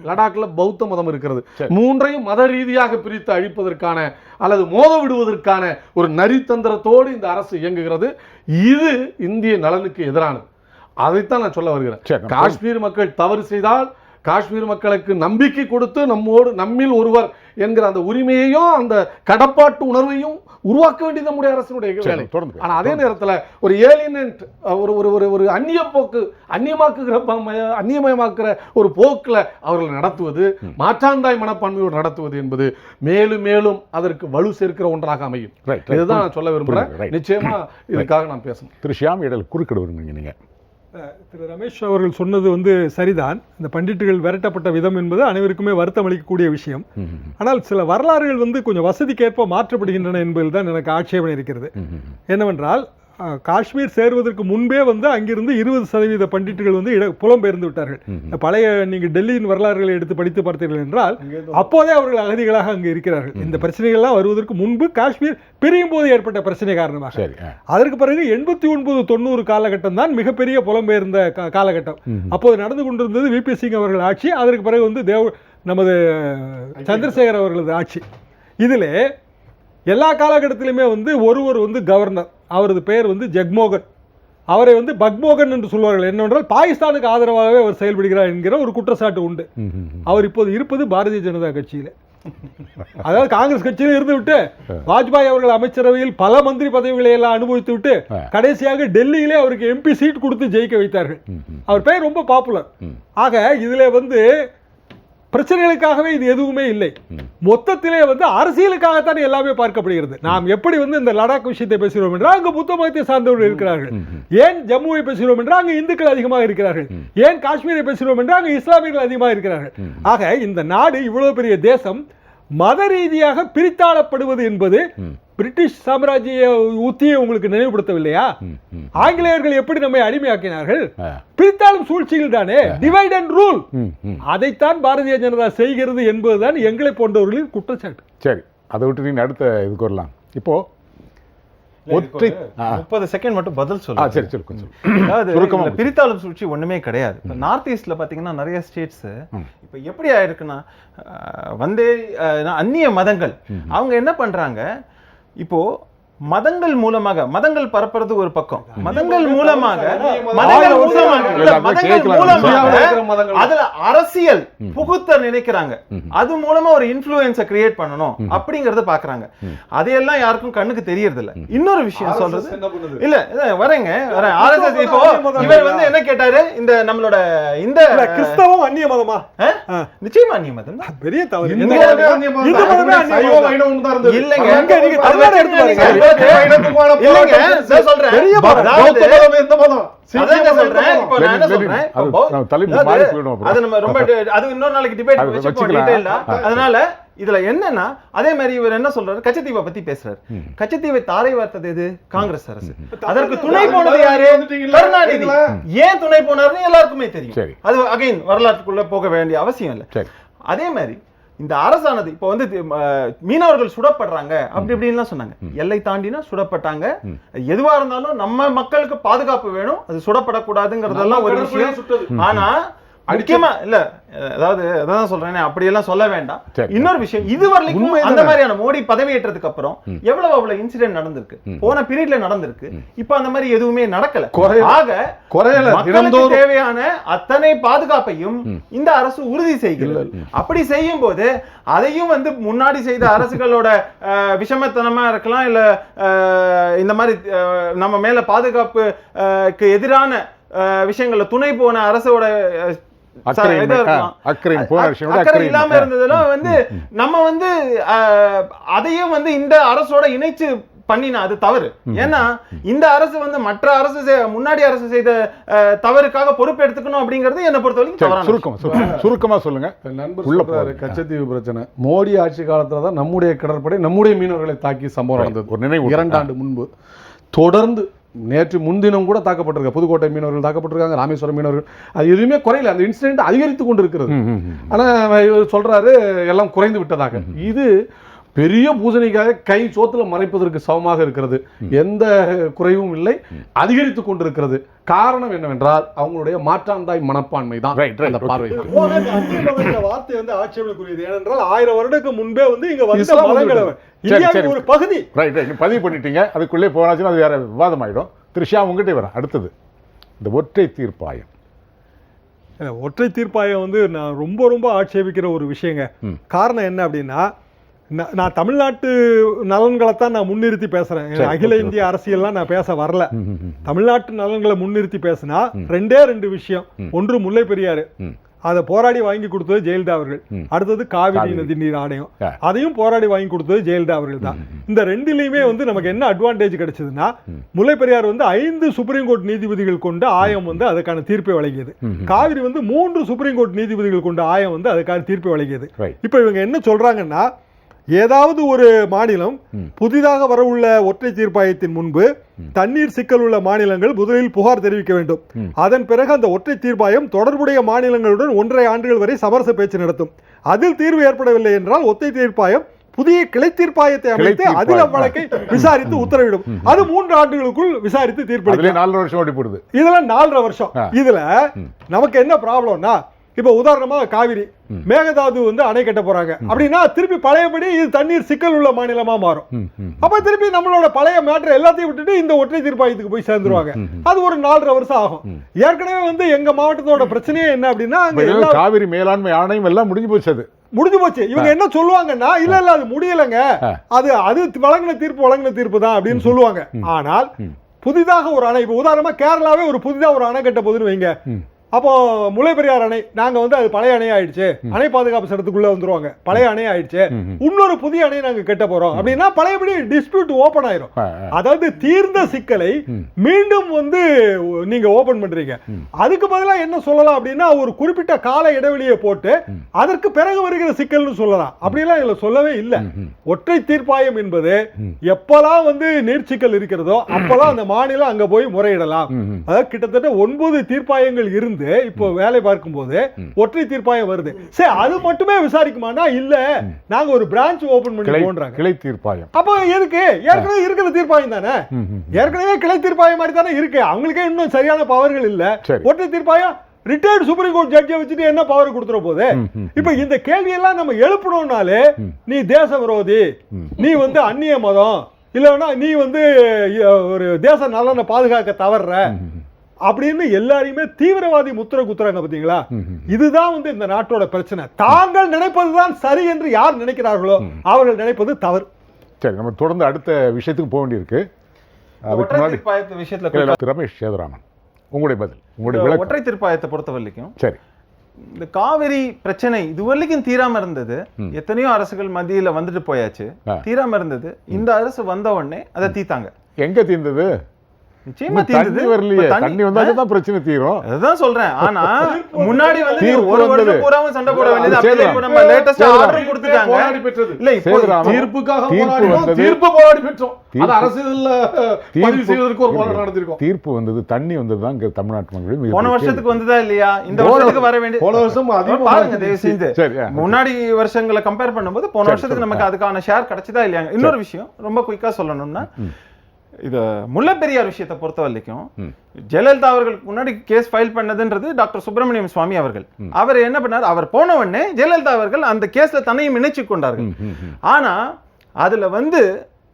லடாக்ல பௌத்த மதம் இருக்கிறது. மூன்றையும் மத ரீதியாக பிரித்து அழிப்பதற்கான அல்லது மோத விடுவதற்கான ஒரு நரித்தந்திரத்தோடு இந்த அரசு இயங்குகிறது. இது இந்திய நலனுக்கு எதிரானது. அதைத்தான் நான் சொல்ல வருகிறேன். காஷ்மீர் மக்கள் தவறு செய்தால் காஷ்மீர் மக்களுக்கு நம்பிக்கை கொடுத்து நம்மில் ஒருவர் என்கிற அந்த உரிமையையும் அந்த கடப்பாட்டு உணர்வையும் உருவாக்க வேண்டியது நம்முடைய அரசினுடைய வேலை. ஆனா அதே நேரத்தில் ஒரு ஏலியனன்ட் ஒரு அந்நிய போக்கு அந்நியமயமாக்குற ஒரு போக்குல அவர்களை நடத்துவது, மாற்றாந்தாய் மனப்பான்மையோடு நடத்துவது என்பது மேலும் மேலும் அதற்கு வலு சேர்க்கிற ஒன்றாக அமையும். இதுதான் நான் சொல்ல விரும்புகிறேன். நிச்சயமா இதுக்காக நான் பேசணும். திரு ஷியாம் இடல் குறுக்கிட விரும்புங்க. நீங்க திரு ரமேஷ் அவர்கள் சொன்னது வந்து சரிதான். இந்த பண்டிட்டுகள் விரட்டப்பட்ட விதம் என்பது அனைவருக்குமே வருத்தம் அளிக்கக்கூடிய விஷயம். ஆனால் சில வரலாறுகள் வந்து கொஞ்சம் வசதிக்கேற்ப மாற்றப்படுகின்றன என்பதில் தான் எனக்கு ஆட்சேபனை இருக்கிறது. என்னவென்றால் காஷ்மீர் சேர்வதற்கு முன்பே வந்து அங்கிருந்து 20% பண்டிட்டுகள் வந்து புலம்பெயர்ந்து விட்டார்கள். பழைய நீங்கள் டெல்லியின் வரலாறுகளை எடுத்து படித்து பார்த்தீர்கள் என்றால் அப்போதே அவர்கள் அகதிகளாக அங்கு இருக்கிறார்கள். இந்த பிரச்சனைகள்லாம் வருவதற்கு முன்பு காஷ்மீர் பிரியும் போது ஏற்பட்ட பிரச்சனை காரணமாக. அதற்கு பிறகு 89-90 காலகட்டம் தான் மிகப்பெரிய புலம்பெயர்ந்த காலகட்டம். அப்போது நடந்து கொண்டிருந்தது விபி சிங் அவர்கள் ஆட்சி. அதற்கு பிறகு வந்து நமது சந்திரசேகர் அவர்களது ஆட்சி. இதிலே எல்லா காலகட்டத்திலுமே வந்து ஒருவர் வந்து கவர்னர், அவரது பெயர் வந்து ஜெக்மோகன், அவரை வந்து பக்மோகன் என்று சொல்வார்கள். என்னவென்றால் பாகிஸ்தானுக்கு ஆதரவாகவே அவர் செயல்படுகிறார் என்கிற ஒரு குற்றச்சாட்டு உண்டு. அவர் இப்போது இருப்பது பாரதிய ஜனதா கட்சியில், அதாவது காங்கிரஸ் கட்சியில் இருந்து விட்டு வாஜ்பாய் அவர்கள் அமைச்சரவையில் பல மந்திரி பதவிகளை எல்லாம் அனுபவித்து விட்டு கடைசியாக டெல்லியிலே அவருக்கு MP சீட் கொடுத்து ஜெயிக்க வைத்தார்கள். அவர் பெயர் ரொம்ப பாப்புலர். ஆக இதுல வந்து பிரச்சனைகளுக்காகவே இது எதுவுமே இல்லை. மொத்தத்திலே வந்து அரசியலுக்காகத்தான் எல்லாமே பார்க்கப்படுகிறது. நாம் எப்படி வந்து இந்த லடாக் விஷயத்தை பேசுகிறோம் என்றால் அங்கு புத்த மதத்தை சார்ந்தவர்கள் இருக்கிறார்கள். ஏன் ஜம்முவை பேசுகிறோம் என்றால் அங்கு இந்துக்கள் அதிகமாக இருக்கிறார்கள். ஏன் காஷ்மீரை பேசுகிறோம் என்றால் அங்கு இஸ்லாமியர்கள் அதிகமாக இருக்கிறார்கள். ஆக இந்த நாடு இவ்வளவு பெரிய தேசம் மத ரீதியாக பிரித்தாளப்படுவது என்பது பிரிட்டிஷ் சாம்ராஜ்ய உத்தியை உங்களுக்கு நினைவுபடுத்தவில்லையா? ஆங்கிலேயர்கள் எப்படி நம்மை அடிமையாக்கினார்கள்? பிரித்தாளும் சூழ்ச்சியில் தானே, டிவைட் அண்ட் ரூல். அதைத்தான் பாரதிய ஜனதா செய்கிறது என்பதுதான் எங்களை போன்றவர்களின் குற்றச்சாட்டு. சரி, அதை விட்டு நீங்க அடுத்த இதுக்கு வரலாம். இப்போ ஒற்றை 30 செகண்ட் மட்டும் பதில் சொல்லுங்க. சரி சரி கொஞ்சம் அதாவது பிரித்தாளும் சூழ்ச்சி ஒண்ணுமே கிடையாது. நார்த் ஈஸ்ட்ல பாத்தீங்கன்னா நிறைய ஸ்டேட்ஸ் இப்ப எப்படி ஆயிருக்குன்னா வந்து அந்நிய மதங்கள் அவங்க என்ன பண்றாங்க, இப்போ மதங்கள் மூலமாக மதங்கள் பரப்புறது ஒரு பக்கம், மதங்கள் மூலமாக அதுல அரசியல் புகுத்த நினைக்கிறாங்க, அது மூலமா ஒரு இன்ஃப்ளூயன்ஸை கிரியேட் பண்ணணும் அப்படிங்கறத பாக்குறாங்க. அதையெல்லாம் யாருக்கும் கண்ணுக்கு தெரியறது இல்ல. இன்னொரு விஷயம் சொல்றது இல்ல வரேங்க வரேன். RSS இப்போ இவர் வந்து என்ன கேட்டாரு, இந்த நம்மளோட இந்த கிறிஸ்தவம் அந்நிய மதமா? நிச்சயமா அந்நிய மதம் பெரிய தவறு. இல்லைங்க அதனால இதுல என்னன்னா, அதே மாதிரி இவர் என்ன சொல்றாரு, கச்சத்தீவை பத்தி பேசுறாரு. கச்சத்தீவை தாரை வார்த்தது எது? காங்கிரஸ் அரசு. அதற்கு துணை போனது யாரு? கருணாநிதி. ஏன் துணை போனாருன்னு எல்லாருக்குமே தெரியும். அது அகைன் வரலாற்றுக்குள்ள போக வேண்டிய அவசியம் இல்லை. அதே மாதிரி இந்த அரசானது இப்போ வந்து மீனவர்கள் சுடப்படுறாங்க அப்படி இப்படின்லாம் சொன்னாங்க. எல்லை தாண்டினா சுடப்பட்டாங்க. எதுவா இருந்தாலும் நம்ம மக்களுக்கு பாதுகாப்பு வேணும், அது சுடப்படக்கூடாதுங்கிறதெல்லாம் ஒரு விஷயம். ஆனா முக்கியமா இல்ல, அதாவது அதான் சொல்றேன், அப்படியெல்லாம் சொல்ல வேண்டாம். இன்னொரு விஷயம், இதுவரைக்கும் அந்த மாதிரியான மோடி பதவியேற்றதுக்கு அப்புறம் எவ்வளவு இன்சிடென்ட் நடந்திருக்கு, போன பீரியட்ல நடந்திருக்கு. இப்ப அந்த மாதிரி எதுவுமே நடக்கல. ஆக மக்களுக்கு தேவையான அத்தனை பாதுகாப்பையும் இந்த அரசு உறுதி செய்கிறது. அப்படி செய்யும் போது அதையும் வந்து முன்னாடி செய்த அரசுகளோட விஷமத்தனமா இருக்கலாம், இல்ல இந்த மாதிரி நம்ம மேல பாதுகாப்புக்கு எதிரான விஷயங்கள்ல துணை போன அரசோட அக்கறை இல்லாம இருந்ததெல்லாம் வந்து நம்ம வந்து அதையும் வந்து இந்த அரசோட இணைச்சு பண்ணினா அது தவறு. ஏன்னா இந்த அரசு வந்து மற்ற அரசு முன்னாடி அரசு செய்த தவறுக்காக பொறுப்பு எடுத்துக்கணும் அப்படிங்கிறது என்ன பொறுத்தவரைக்கும். சுருக்கமா சொல்லுங்க. நண்பர் சொல்றாரு கச்சத்தீவு பிரச்சனை மோடி ஆட்சி காலத்துல தான் நம்முடைய கடற்படை நம்முடைய மீனவர்களை தாக்கி சம்பவம் நடந்தது. ஒரு நினைவு 2 ஆண்டு முன்பு தொடர்ந்து நேற்று முன்தினம் கூட தாக்கப்பட்டிருக்க புதுக்கோட்டை மீனவர்கள் தாக்கப்பட்டிருக்காங்க, ராமேஸ்வரம் மீனவர்கள். அது எதுவுமே குறையல, அந்த இன்சிடென்ட் அதிகரித்து கொண்டு இருக்கிறது. ஆனா இவர் சொல்றாரு எல்லாம் குறைந்து விட்டதாக. இது பெரிய பூசணிக்காக கை சோத்துல மறைப்பதற்கு சமமாக இருக்கிறது. எந்த குறைவும் இல்லை, அதிகரித்து கொண்டிருக்கிறது. காரணம் என்னவென்றால் அவங்களுடைய மாற்றாந்தாய் மனப்பான்மை தான். வார்த்தை வந்து ஆட்சேபனைக்குரியது. ஏனென்றால் 1000 வருடத்துக்கு முன்பே வந்து இங்க வந்த மதங்கள் இந்தியாவின் ஒரு பகுதி. பதிவு பண்ணிட்டீங்க, அதுக்குள்ளே போனாச்சுன்னா அது வேற விவாதம் ஆயிடும். திருஷா உங்ககிட்ட வர அடுத்தது இந்த ஒற்றை தீர்ப்பாயம். ஒற்றை தீர்ப்பாயம் வந்து நான் ரொம்ப ரொம்ப ஆட்சேபிக்கிற ஒரு விஷயங்க. காரணம் என்ன அப்படின்னா, நான் தமிழ்நாட்டு நலன்களைத்தான் நான் முன்னிறுத்தி பேசுறேன். அகில இந்திய அரசியல்லாம் நான் பேச வரல. தமிழ்நாட்டு நலன்களை முன்னிறுத்தி பேசினா 2 விஷயம். ஒன்று முல்லை பெரியாறு, அதை போராடி வாங்கி கொடுத்தது ஜெயலலிதா அவர்கள். அடுத்தது காவிரி நதிநீர் ஆணையம், அதையும் போராடி வாங்கி கொடுத்தது ஜெயலலிதா அவர்கள் தான். இந்த 2லயுமே வந்து நமக்கு என்ன அட்வான்டேஜ் கிடைச்சதுன்னா, முல்லை பெரியார் வந்து 5 சுப்ரீம் கோர்ட் நீதிபதிகள் கொண்ட ஆயம் வந்து அதுக்கான தீர்ப்பை வழங்கியது. காவிரி வந்து 3 சுப்ரீம் கோர்ட் நீதிபதிகள் கொண்ட ஆயம் வந்து அதுக்கான தீர்ப்பை வழங்கியது. இப்ப இவங்க என்ன சொல்றாங்கன்னா, ஏதாவது ஒரு மாநிலம் புதிதாக வரவுள்ள ஒற்றை தீர்ப்பாயத்தின் முன்பு தண்ணீர் சிக்கல் உள்ள மாநிலங்கள் முதலில் புகார் தெரிவிக்க வேண்டும். அதன் பிறகு அந்த ஒற்றை தீர்ப்பாயம் தொடர்புடைய மாநிலங்களுடன் 1.5 ஆண்டுகள் வரை சமரச பேச்சு நடத்தும். அதில் தீர்வு ஏற்படவில்லை என்றால் ஒற்றை தீர்ப்பாயம் புதிய கிளை தீர்ப்பாயத்தை அமைத்து அதில் வழக்கை விசாரித்து உத்தரவிடும். அது 3 ஆண்டுகளுக்குள் விசாரித்து தீர்ப்பளிக்கும். இதெல்லாம் 4.5 வருஷம். இதுல நமக்கு என்ன ப்ராப்ளம்னா, இப்ப உதாரணமா காவிரி மேகதாது வந்து அணை கட்ட போறாங்க அப்படின்னா திருப்பி பழையபடி இது தண்ணீர் சிக்கல் உள்ள மாநிலமா மாறும். அப்ப திருப்பி நம்மளோட பழைய மேட்டர் எல்லாத்தையும் விட்டுட்டு இந்த ஒற்றை தீர்ப்பாயத்துக்கு போய் சேர்ந்துருவாங்க. அது ஒரு 4.5 வருஷம் ஆகும். ஏற்கனவே வந்து எங்க மாவட்டத்தோட பிரச்சனையே என்ன அப்படின்னா காவிரி மேலாண்மை ஆணையம் எல்லாம் முடிஞ்சு போச்சு. அது முடிஞ்சு போச்சு. இவங்க என்ன சொல்லுவாங்கன்னா இல்ல அது முடியலங்க, அது வழங்கின தீர்ப்பு தான் அப்படின்னு சொல்லுவாங்க. ஆனால் புதிதாக ஒரு அணை, இப்ப உதாரணமா கேரளாவே ஒரு புதிதாக ஒரு அணை கட்ட போதுன்னு வைங்க. அப்போ முல்லை பெரியார் அணை நாங்க வந்து அது பழைய அணை ஆயிடுச்சு, அணை பாதுகாப்பு சட்டத்துக்குள்ள வந்துருவாங்க, பழைய அணை ஆயிடுச்சு, இன்னொரு புதிய அணை நாங்க கட்ட போறோம் அப்படின்னா பழையபடி டிஸ்பியூட் ஓபன் ஆயிரும். அதாவது தீர்ந்த சிக்கலை மீண்டும் வந்து நீங்க ஓபன் பண்றீங்க. அதுக்கு பதிலா என்ன சொல்லலாம் அப்படின்னா ஒரு குறிப்பிட்ட கால இடைவெளியை போட்டு அதற்கு பிறகு வருகிற சிக்கல்னு சொல்லலாம். அப்படியெல்லாம் இதுல சொல்லவே இல்லை. ஒற்றை தீர்ப்பாயம் என்பது எப்பெல்லாம் வந்து நீர்ச்சிக்கல் இருக்கிறதோ அப்பெல்லாம் அந்த மாநிலம் அங்க போய் முறையிடலாம். அதாவது கிட்டத்தட்ட 9 தீர்ப்பாயங்கள் இருந்து இப்போ வேலை பார்க்கும் போது ஒற்றை தீர்ப்பாயம் வருது. சரி, அது மட்டுமே விசாரிக்குமானா இல்ல, நாங்க ஒரு பிரான்ச் ஓபன் பண்ணி போன்றாங்க கிளை தீர்ப்பாயம். அப்ப எதுக்கு? ஏற்கனவே இருக்கிற தீர்ப்பாயம் தானே, ஏற்கனவே கிளை தீர்ப்பாயம் மாதிரி தானே இருக்கு. அவங்களுக்கே இன்னும் சரியான பவர்கள் இல்ல. ஒற்றை தீர்ப்பாயம் ரிட்டையர்டு சுப்ரீம் கோர்ட் ஜட்ஜை வச்சுட்டு என்ன பவர் கொடுத்துற போது? இப்ப இந்த கேள்வி எல்லாம் நம்ம எழுப்பணும்னாலே நீ தேச விரோதி, நீ வந்து அந்நிய மதம், இல்லைன்னா நீ வந்து ஒரு தேச நலனை பாதுகாக்க தவறுற அப்படின்னு எல்லாரையுமே தீவிரவாதி முத்திர குத்துறாங்க. பாத்தீங்களா? இதுதான் வந்து இந்த நாட்டோட பிரச்சனை. தாங்கள் நினைப்பதுதான் சரி என்று யார் நினைக்கிறார்களோ அவர்கள் நினைப்பது தவறு. சரி, நம்ம தொடர்ந்து அடுத்த விஷயத்துக்கு போக வேண்டியிருக்கு. ரமேஷ் சேதுராமன், உங்களுடைய பதில், உங்களுடைய ஒற்றை தீர்ப்பாயத்தை பொறுத்த வரைக்கும் சரி, இந்த காவிரி பிரச்சனை இதுவரைக்கும் தீராம இருந்தது. எத்தனையோ அரசுகள் மத்தியில வந்துட்டு போயாச்சு, தீராம இருந்தது. இந்த அரசு வந்த உடனே அதை தீத்தாங்க. எங்க தீர்ந்தது? தண்ணி வரலையே, தண்ணி வந்தாதான் பிரச்சனை தீரும். அதுதான் சொல்றேன். ஆனா முன்னாடி வந்து ஒரு வருஷம் பூராவும் சண்டை போட வேண்டியது. அப்படியே இப்போ நம்ம லேட்டஸ்டா ஆர்டர் கொடுத்துட்டாங்க. இல்ல இப்போ தீர்ப்புக்காக தீர்ப்பு போராடி பெற்றோம். அது அரசியல்ல பதிவு செய்வதற்கு ஒரு போராட்டம் நடந்திருக்கும். தீர்ப்பு வந்தது, தண்ணி வந்ததுதான் இங்க தமிழ்நாட்டு மக்கள். போன வருஷத்துக்கு வந்ததா இல்லையா? இந்த வருஷத்துக்கு வர வேண்டிய போன வருஷம் பாருங்க தயவு செய்து. முன்னாடி வருஷங்களை கம்பேர் பண்ணும்போது போன வருஷத்துக்கு நமக்கு அதுக்கான ஷேர் கிடைச்சதா இல்லையா? இன்னொரு விஷயம் ரொம்ப குயிக்கா சொல்லணும்னா, இது முல்லை பெரியார் விஷயத்தை பொறுத்த வரைக்கும் ஜெயலலிதா அவர்களுக்கு முன்னாடி கேஸ் ஃபைல் பண்ணதுன்றது டாக்டர் சுப்பிரமணியம் சுவாமி அவர்கள். அவர் என்ன பண்ணார்? அவர் போன உடனே ஜெயலலிதா அவர்கள் அந்த கேஸ்ல தன்னையும் இணைச்சு கொண்டார்கள். ஆனா அதுல வந்து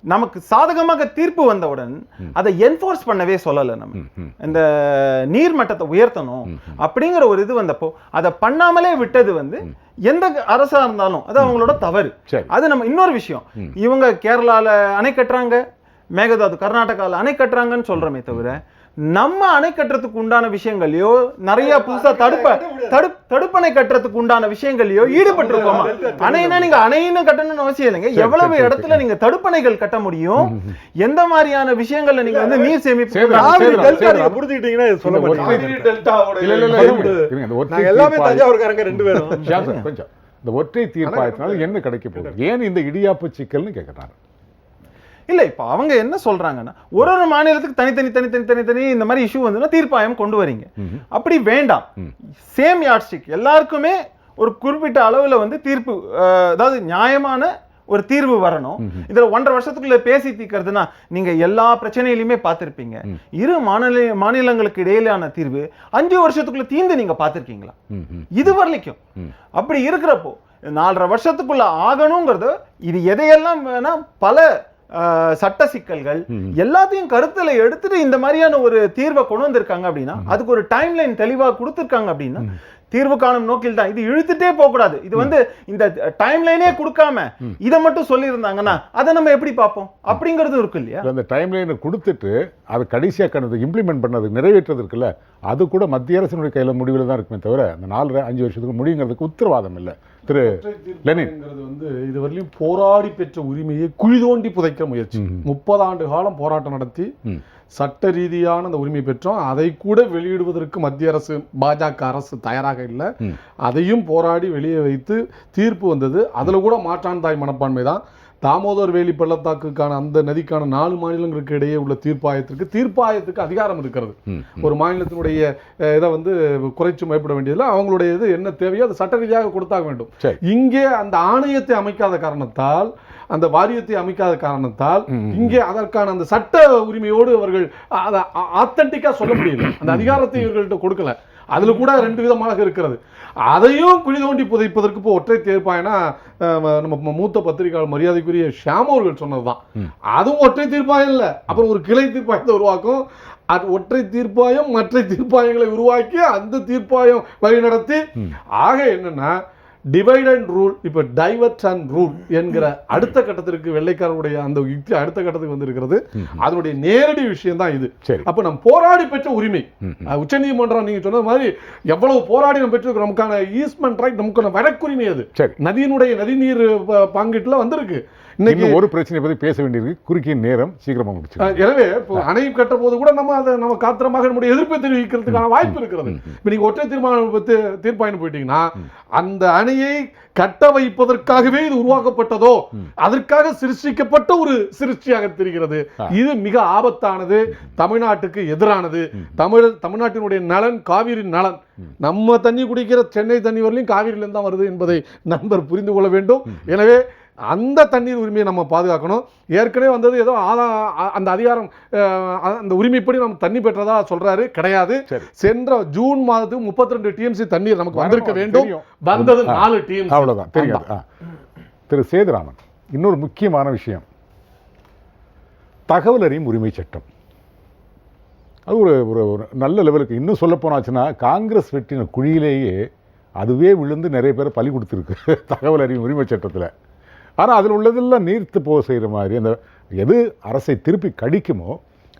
நமக்கு சாதகமாக தீர்ப்பு வந்தவுடன் அதை என்ஃபோர்ஸ் பண்ணவே சொல்லல. நம்ம இந்த நீர் மட்டத்தை உயர்த்தணும் அப்படிங்கிற ஒரு இது வந்தப்போ அதை பண்ணாமலே விட்டது வந்து எந்த அரசா இருந்தாலும் அது அவங்களோட தவறு. அது நம்ம இன்னொரு விஷயம், இவங்க கேரளால அணை கட்டுறாங்க, மேகதாது கர்நாடகாவில் அணை கட்டுறாங்கன்னு சொல்றமே தவிர நம்ம அணை கட்டுறதுக்கு உண்டான விஷயங்களையோ நிறைய புதுசா தடுப்பணை கட்டுறதுக்கு உண்டான விஷயங்களையோ ஈடுபட்டு இருக்கோமா? அணைனா நீங்க அணைன்னு கட்டணும்னு அவசியம் இல்லைங்க. எவ்வளவு இடத்துல நீங்க தடுப்பணைகள் கட்ட முடியும், எந்த மாதிரியான விஷயங்கள்ல நீங்க வந்து நீர் சேமிப்பு புரிஞ்சுக்கிட்டீங்கன்னா சொல்ல எல்லாமே தஞ்சாவூர்காரங்க 2 பேரும் கொஞ்சம் இந்த ஒற்றை தீர்ப்பாயத்தினால என்ன கிடைக்க போகுது? ஏன் இந்த இடியாப்பு சிக்கல்னு கேட்கிறாங்க. இல்ல இப்ப அவங்க என்ன சொல்றாங்கன்னா ஒரு ஒரு மாநிலத்துக்கு தனித்தனி இந்த மாதிரி இஷ்யூ வந்துன்னா தீர்ப்பாயம் கொண்டு வரீங்க. அப்படி வேண்டாம். சேம் யார்ட்ஸ்டிக் எல்லாருக்குமே ஒரு குறிப்பிட்ட அளவுல வந்து தீர்ப்பு, அதாவது நியாயமான ஒரு தீர்வு வரணும். இதுல 1.5 வருஷத்துக்குள்ள பேசி தீர்க்கிறதுனா நீங்க எல்லா பிரச்சனையிலுமே பார்த்திருப்பீங்க. இரு மாநிலங்களுக்கு இடையிலான தீர்வு 5 வருஷத்துக்குள்ள தீர்ந்து நீங்க பார்த்திருக்கீங்களா? இது வரலைக்கும். அப்படி இருக்கிறப்போ 4.5 வருஷத்துக்குள்ள ஆகணுங்கிறது இது எதையெல்லாம் வேணா பல சட்ட சிக்கல்கள் எல்லாத்தையும் கருத்துல எடுத்துட்டு இந்த மாதிரியான ஒரு தீர்வை கொண்டு வந்திருக்காங்க அப்படின்னா அதுக்கு ஒரு டைம் லைன் தெளிவா கொடுத்திருக்காங்க அப்படின்னா தீர்வு காணும் நோக்கில் தான். இது இழுத்துட்டே போக கூடாது. இது வந்து இந்த டைம் லைனே கொடுக்காம இதை மட்டும் சொல்லி இருந்தாங்கன்னா அதை நம்ம எப்படி பார்ப்போம் அப்படிங்கிறது இருக்கு இல்லையா? அந்த டைம் லைனை கொடுத்துட்டு அது கடைசியாக இம்ப்ளிமெண்ட் பண்ணது நிறைவேற்றது இருக்குல்ல, அது கூட மத்திய அரசினுடைய கையில் முடிவில் தான் இருக்குமே தவிர அந்த 4-5 வருஷத்துக்கு முடியுங்கிறதுக்கு உத்தரவாதம் இல்லை. திரு லெனின் வந்து இதுவரையிலும் போராடி பெற்ற உரிமையை குழி தோண்டி புதைக்க முயற்சி. 30 ஆண்டு காலம் போராட்டம் நடத்தி சட்ட ரீதியான அந்த உரிமை பெற்றோம். அதை கூட வெளியிடுவதற்கு மத்திய அரசு, பாஜக அரசு தயாராக இல்லை. அதையும் போராடி வெளியே வைத்து தீர்ப்பு வந்தது. அதுல கூட மாற்றான் தாய் மனப்பான்மை தான். தாமோதர் வேலி பள்ளத்தாக்குக்கான அந்த நதிக்கான 4 மாநிலங்களுக்கு இடையே உள்ள தீர்ப்பாயத்துக்கு அதிகாரம் இருக்கிறது. ஒரு மாநிலத்தினுடைய இதை வந்து குறைச்சு மயப்பட வேண்டியதில்லை. அவங்களுடைய இது என்ன தேவையோ அதை சட்ட ரீதியாக கொடுத்தாக வேண்டும். இங்கே அந்த ஆணையத்தை அமைக்காத காரணத்தால், அந்த வாரியத்தை அமைக்காத காரணத்தால் இங்கே அதற்கான அந்த சட்ட உரிமையோடு அவர்கள் அதை ஆத்தன்டிக்கா சொல்ல முடியல. அந்த அதிகாரத்தை இவர்கள்ட்ட கொடுக்கல. அதுல கூட 2 விதமாக இருக்கிறது. அதையும் குழி தோண்டி புதைப்பதற்கு இப்போ ஒற்றை தீர்ப்பாயனா நம்ம மூத்த பத்திரிகையாளர் மரியாதைக்குரிய ஷியாம் அவர்கள் சொன்னதுதான். அதுவும் ஒற்றை தீர்ப்பாயம் இல்லை, அப்புறம் ஒரு கிளை தீர்ப்பாயத்தை உருவாக்கும். அது ஒற்றை தீர்ப்பாயம் மற்ற தீர்ப்பாயங்களை உருவாக்கி அந்த தீர்ப்பாயம் வழிநடத்தி ஆக என்னன்னா டிவைட் அண்ட் ரூல், இப்போ டைவர்ட் அண்ட் ரூல் என்கிற அடுத்த கட்டத்திற்கு வெள்ளைக்காரருடைய அந்த யுக்தி அடுத்த கட்டத்துக்கு வந்திருக்கிறது. அதனுடைய நேரடி விஷயம் தான் இது. அப்ப நம்ம போராடி பெற்ற உரிமை, உச்சநீதிமன்றம் நீங்க சொன்ன மாதிரி எவ்வளவு போராடி நம்ம பெற்றிருக்கோம், நமக்கான ஈஸ்ட்மென்ட் ரைட், நமக்கான வழக்குரிமை அது நதியினுடைய நதிநீர் பங்கீட்டுல வந்திருக்கு. இன்னைக்கு ஒரு பிரச்சனை பத்தி பேச வேண்டியிருக்கு, குறுக்கிய நேரம் சீக்கிரமா முடிச்சு. எனவே அணை கட்ட போது கூட நம்ம அதை நம்ம காத்திரமாக நம்முடைய எதிர்ப்பை தெரிவிக்கிறதுக்கான வாய்ப்பு இருக்கிறது. இப்ப நீங்க ஒற்றை தீர்ப்பாயம் போயிட்டீங்கன்னா அந்த அணையை கட்ட வைப்பதற்காகவே இது உருவாக்கப்பட்டதோ அதற்காக சிருஷ்டிக்கப்பட்ட ஒரு சிருஷ்டியாக தெரிகிறது. இது மிக ஆபத்தானது, தமிழ்நாட்டுக்கு எதிரானது. தமிழ்நாட்டினுடைய நலன் காவிரி நலன், நம்ம தண்ணி குடிக்கிற சென்னை தண்ணி வரலையும் காவிரியிலிருந்து தான் வருது என்பதை நண்பர் புரிந்து கொள்ள வேண்டும். எனவே அந்த தண்ணீர் உரிமையை நம்ம பாதுகாக்கணும். ஏற்கனவே வந்தது ஏதோ அந்த அதிகாரம் அந்த உரிமைப்படி நம்ம தண்ணி பெற்றதா சொல்றாரு, கிடையாது. சென்ற ஜூன் மாதத்துக்கு 32 டிஎம்சி தண்ணீர் நமக்கு வந்திருக்க வேண்டும், வந்தது 4 டிஎம்சி, அவ்வளவுதான். தெரியாது. திரு சேதுராமன், இன்னொரு முக்கியமான விஷயம், தகவல் அறியும் உரிமை சட்டம். அது ஒரு நல்ல லெவலுக்கு இன்னும் சொல்ல போனாச்சுன்னா காங்கிரஸ் வெட்டின குழியிலேயே அதுவே விழுந்து நிறைய பேர் பலி கொடுத்துருக்கு தகவல் அறியும் உரிமை சட்டத்தில். ஆனால் அதில் உள்ளதெல்லாம் நீர்த்து போக செய்கிற மாதிரி, அந்த எது அரசை திருப்பி கடிக்குமோ